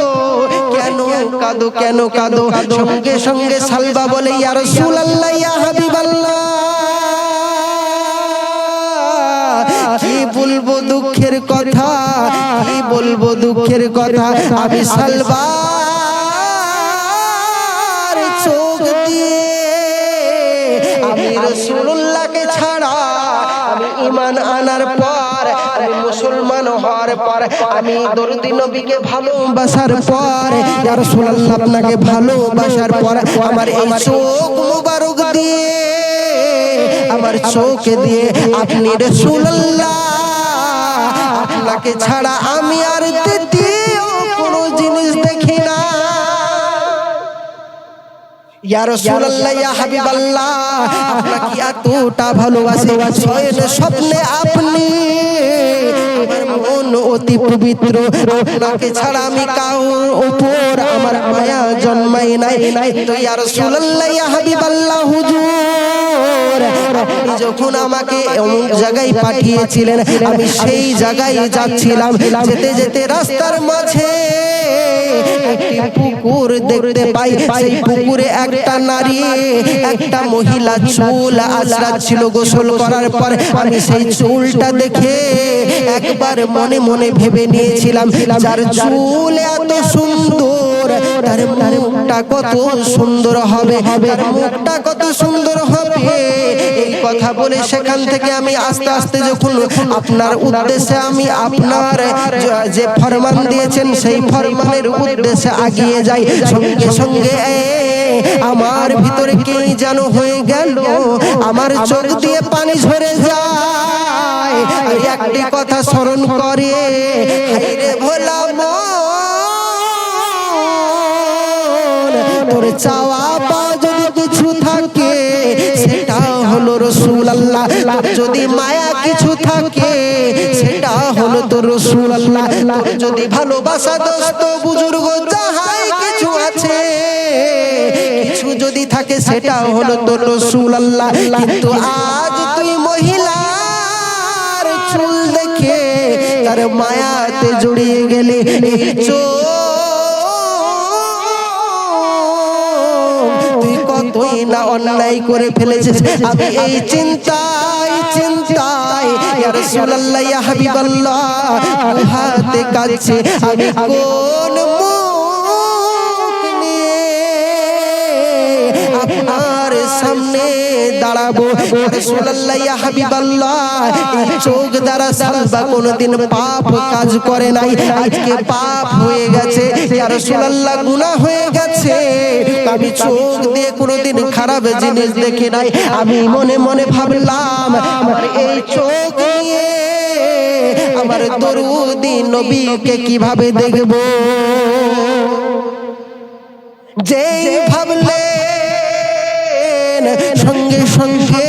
কেন কাঁদো, কেন কাঁদো? সঙ্গে সঙ্গে সালবা বলে, ইয়া রাসূলুল্লাহ, ইয়া হাবিবাল্লাহ, কি বলবো দুঃখের কথা, কি বলবো দুঃখের কথা। আমি সালবার চোখ দিয়ে আমি রাসূলুল্লাহকে ছাড়া, আমি ঈমান আনার পর, আমি মুসলমান হওয়ার পর, আমি দরদি নবীকে ভালোবাসার পর, ইয়া রাসূলুল্লাহ আপনাকে ভালোবাসার পর আমার এই চোখ মুবারক দিয়ে, আমার চোখ দিয়ে আপনি রাসূলুল্লাহ, আপনাকে ছাড়া আমি আর দ্বিতীয় কোনো জিনিস দেখি না। ইয়া রাসূলুল্লাহ, ইয়া হাবিবাল্লাহ, আপনাকে এতটা ভালোবাসি, শয়ন স্বপ্নে আপনি আমার মন অতি পবিত্র, আপনাকে ছাড়া আমি কারোর উপর আমার মায়া জন্মাই নাই। তো ইয়া রাসূলুল্লাহ, ইয়া হাবিবাল্লাহ, হুজুর আপনি যখন আমাকে এমন জায়গায় পাঠিয়েছিলেন, আমি সেই জায়গায় যাচ্ছিলাম, যেতে যেতে রাস্তার মাঝে একটি পুকুর দেখতে পাই। সেই পুকুরে একটা নারী, একটা মহিলা চুল আঁচড়াচ্ছিল গোসল করার পর। আমি সেই চুলটা দেখে একবার মনে মনে ভেবে নিয়েছিলাম, যার চুল এত সুন্দর, তার মুখটা কত সুন্দর হবে, তার মুখটা কত সুন্দর হবে। এই কথা বলে সেখান থেকে আমি আস্তে আস্তে যখন আপনার উদ্দেশ্যে, আমি আপনার যে ফরমান দিয়েছেন সেই ফরমানের উদ্দেশ্যে আগিয়ে যাই, সঙ্গে সঙ্গে আমার ভিতরে কি যেন হয়ে গেল, আমার চোখ দিয়ে পানি ঝরে যায়। একটি কথা স্মরণ করে, হায়রে ভোলা মন, তোর চাওয়া পাওয়া যদি কিছু থাকে সেটা হলো রাসূলুল্লাহ, তোর যদি মায়া কিছু থাকে সেটা হলো তোর রাসূলুল্লাহ, তোর যদি ভালোবাসা দোস্ত বুজুর্গ যাহাই কিছু আছে, কিছু যদি থাকে সেটা হলো তোর রাসূলুল্লাহ। কিন্তু আজ তুই মহিলার চুল দেখে তার মায়াতে জড়িয়ে গেলে, এই তুই কতই না অন্যায় করে ফেলেছিস। আমি এই চিন্তায় চিন্তায়, ইয়া রাসূলুল্লাহ, ইয়া হাবিবাল্লাহ, হাতে কাছে আমি কোন মুখ নিয়ে আপনার সামনে দাঁড়াবো। দাঁড়াবো। ইয়া রাসূলুল্লাহ, ইয়া হাবিবাল্লাহ, এই চোখ দ্বারা সালবা কোনোদিন পাপ কাজ করে নাই, আজকে পাপ হয়ে গেছে। ইয়া রাসূলুল্লাহ, গুনাহ হয়ে গেছে। আমি চোখ দিয়ে কোনোদিন খারাপ জিনিস দেখি নাই। আমি মনে মনে ভাবলাম, আমার এই চোখ নিয়ে আমার দরুদি নবীকে কিভাবে দেখব। যেই ভাবলেন, সঙ্গে সঙ্গে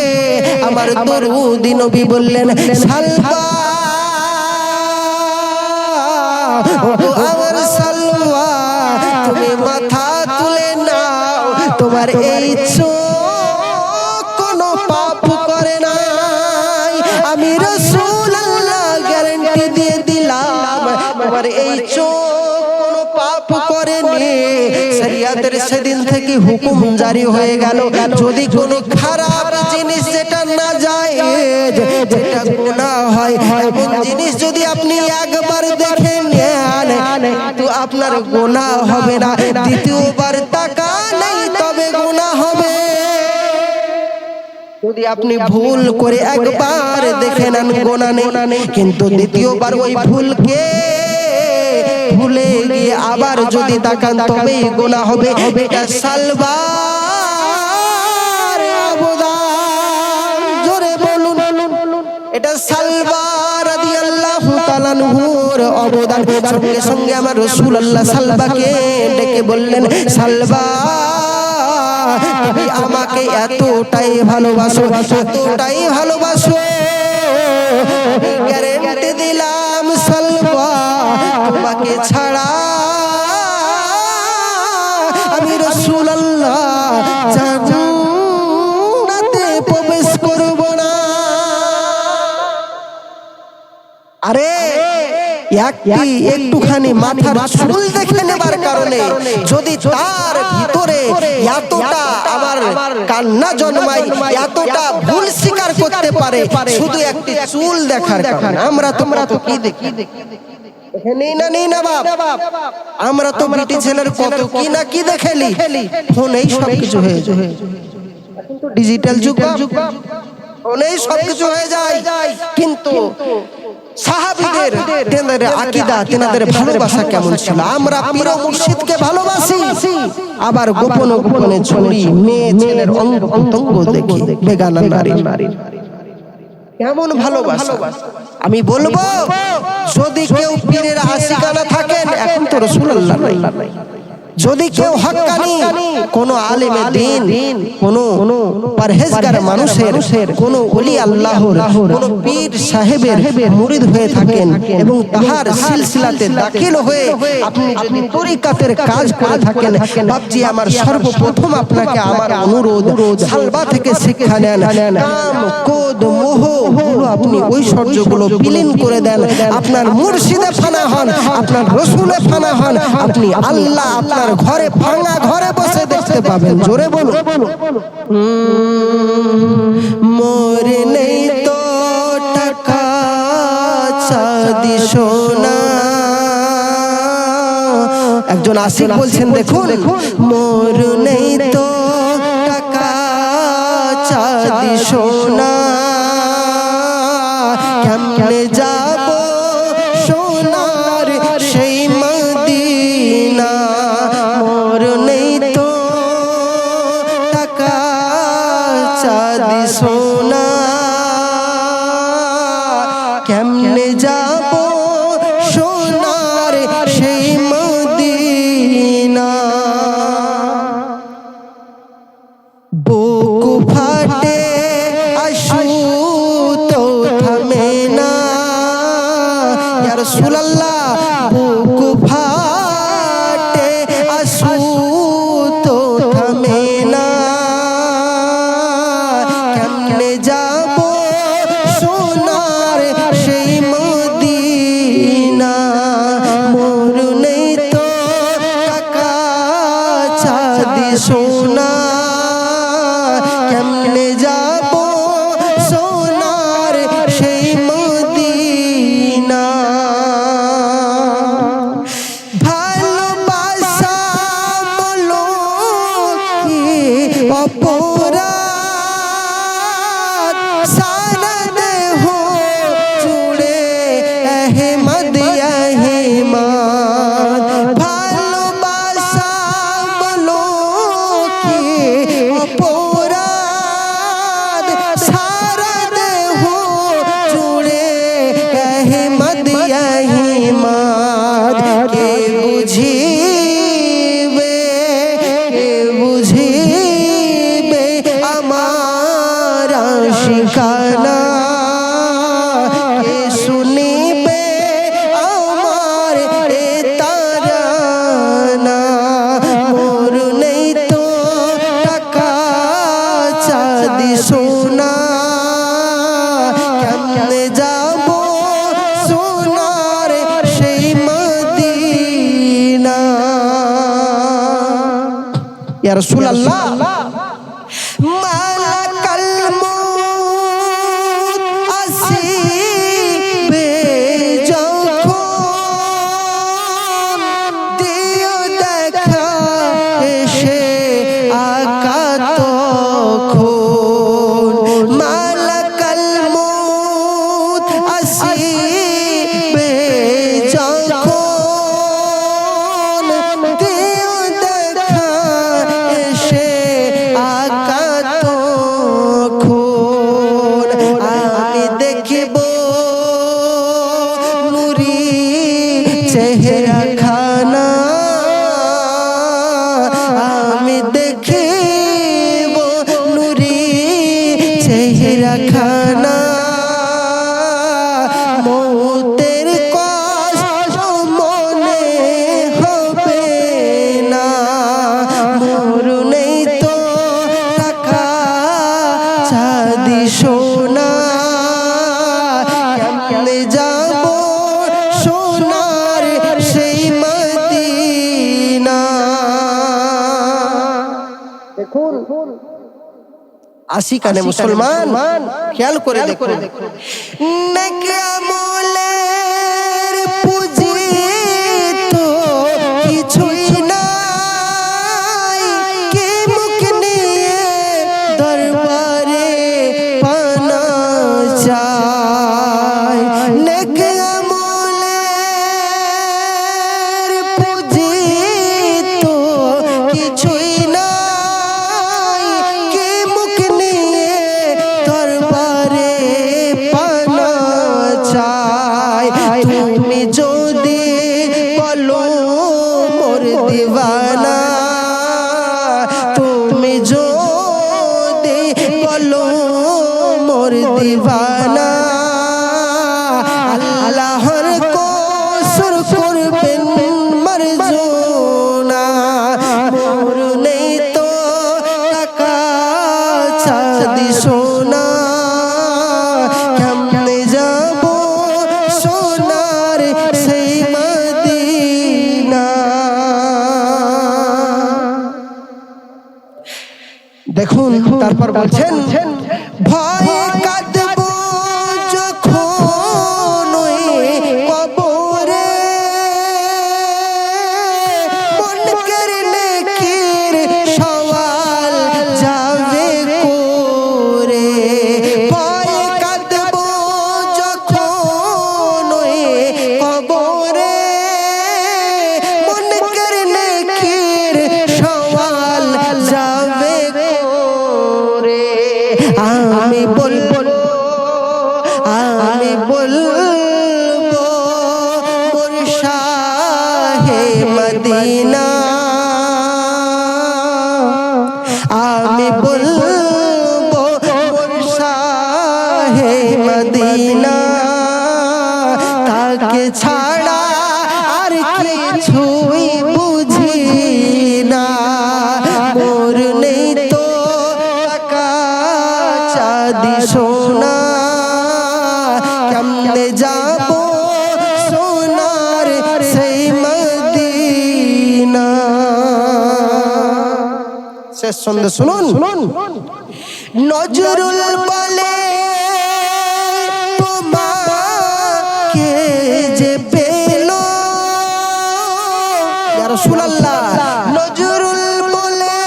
আমার দরুদি নবী বললেন, সালবা, আমার সালবা, তুমি মাথা তুলে নাও, তোমার এই চোখ কোনো পাপ করে নাই। আমি রাসূলুল্লাহ গ্যারান্টি দিয়ে দিলাম, তোমার এই চোখ কোনো পাপ করেনি। শরিয়াতের সেদিন থেকে হুকুম জারি হয়ে গেল, যদি কোনো খারাপ জিনিস, যেটা না যায়, যেটা গুনাহ হয়, এমন জিনিস যদি আপনি একবার দেখে নেন, তো আপনার গুনাহ হবে না। দ্বিতীয়বার তাকালেই তবে গুনাহ হবে। যদি আপনি ভুল করে একবার দেখে নেন, গুনাহ নেই, কিন্তু দ্বিতীয়বার ওই ভুলকে ভুলে গিয়ে আবার যদি তাকান, তবেই গুনাহ হবে। এটা সালবার অবদান, জোরে বলুন, এটা সালবা রাদিয়াল্লাহু তাআলা আনহুর অবদান। সঙ্গে সঙ্গে আমার রাসূলুল্লাহ সালবাকে ডেকে বললেন, সালবা, তুমি আমাকে এতটাই ভালোবাসো, এতটাই ভালোবাসো, গ্যারান্টি দিলাম সালবা, তোমাকে ছাড়া আমি রাসূলুল্লাহ জান্নাতে প্রবেশ করব না। আরে একটুখানি মাথার চুল দেখে নেবার কারণে যদি তার ভিতরে এতটা আবার কান্না জন্মায়, এতটা ভুল স্বীকার করতে পারে, শুধু একটি চুল দেখার কারণে। তোমরা তো কি দেখি, নেই না বাপ, আমরা তো বিটি ছেলের কত কি না কি দেখেলি, ফোনেই সবকিছু হয়ে যায়। এখন তো ডিজিটাল যুগ, ফোনেই সবকিছু হয়ে যায়। কিন্তু সাহাবীদের তেনাদের আকীদা, তেনাদের ভালোবাসা কেমন ছিল? আমরা পীর মুর্শিদকে ভালোবাসি, আবার গোপনে গোপনে ছড়ি মেয়ে ছেলের অঙ্গ প্রত্যঙ্গ দেখি, বেগানা নারী কেমন ভালোবাসা। আমি বলবো, যদি কেউ পীরের আশিকানা থাকেন, এখন তো রাসূলুল্লাহ নাই, যদি কেউ হক্কানি কোন আলেমে দ্বীন, কোন পরহেজগার মানুষের, কোন ওলি আল্লাহর, কোন পীর সাহেবের মুরিদ হয়ে থাকেন এবং তাহার সিলসিলাতে দাখিল হয়ে আপনি যদি তরিকাতের কাজ করে থাকেন, বাপজি আমার সর্বপ্রথম আপনাকে আমার অনুরোধ, সালবা থেকে শিক্ষা নেন। কাম, ক্রোধ, মোহ গুলো আপনি ঐশ্বর্যগুলো বিলীন করে দেন। আপনার মুর্শিদে ফানা হন, আপনার রসুলে ফানা হন, আপনি আল্লাহ আপনার ঘরে, ভাঙা ঘরে বসে দেখতে পাবেন। জোরে বলুন, মোর নেই তো টাকা চাঁদি সোনা। একজন আশিক বলছেন, দেখুন, মোর নেই তো টাকা চাঁদি সোনা, কেমনে যাব সোনার সেই মদিনা। মোর নেই তো টাকা চাঁদি সোনা, কেমনে যাব সোনার সেই মদিনা। বুক ফাটে আশু ইয়া রাসূলুল্লাহ মালাকাল মউত আসিবে যখন দিও দেখা এসে আকা তখন মালাকাল মউত আসিবে যখন দিও দেখা এসে আকা তখন আমি দেখিব নূরি চেহারা খানা আমি দেখিব নূরি চেহারা খানা মৌতের কষ্ট মনে হবে না মরুনেই তো টাকা চাঁদি সোনা কেমনে যাব সোনার সেই মদিনা দেখুন আশিকানে মুসলমান খেয়াল করে দেখুন নেক আমলের পুঁজি তো কিছুই নাই কে মুখ নিয়ে দরবারে পানা চায় নেক আমলের পুঁজি তো কিছুই নাই কে মুখ নিয়ে দরবারে পানা চায় তুমি যদি বলো মোর দিওয়ানা তুমি যদি বলো মোর দিওয়ানা আল্লাহর কসর করবেন মারজুনা মোর নেই তো টাকা চাঁদি সোনা কেমনে যাব সোনার সেই মদিনা দেখুন তারপর বলছেন ভয়ে কাঁদব যখন ওই কবরে মুনকার নাকির সওয়াল যাবে করে ভয়ে কাঁদব যখন ওই কবরে মুনকার নাকির সওয়াল যাবে করে আমি বলবো মোর শাহে মদিনা আমি বলবো মোর শাহে মদিনা তাকে ছাড়া আর কিছুই বুঝি না মোর নেই তো টাকা চাঁদি সোনা কেমনে যাব সোনার সেই মদিনা শেষ সন্ধ্যে শুনুন নজরুল বলে তোমাকে যে পেল ইয়া রাসূলুল্লাহ নজরুল বলে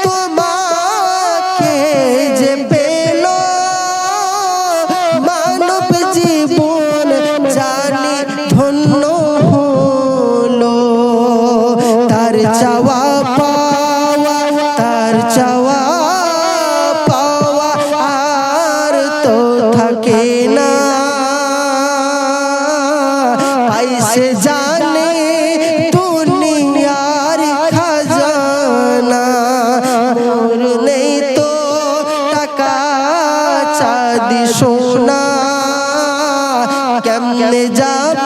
তোমাকে যে পেল মানব জীবন জানি ধন্য হলো তার চাওয়া পাওয়া তার চাওয়া পাওয়া আর তো থাকে না পাইছে জানে দুনিয়ার খাজানা মোর নেই তো টাকা চাঁদি সোনা কেমনে যাব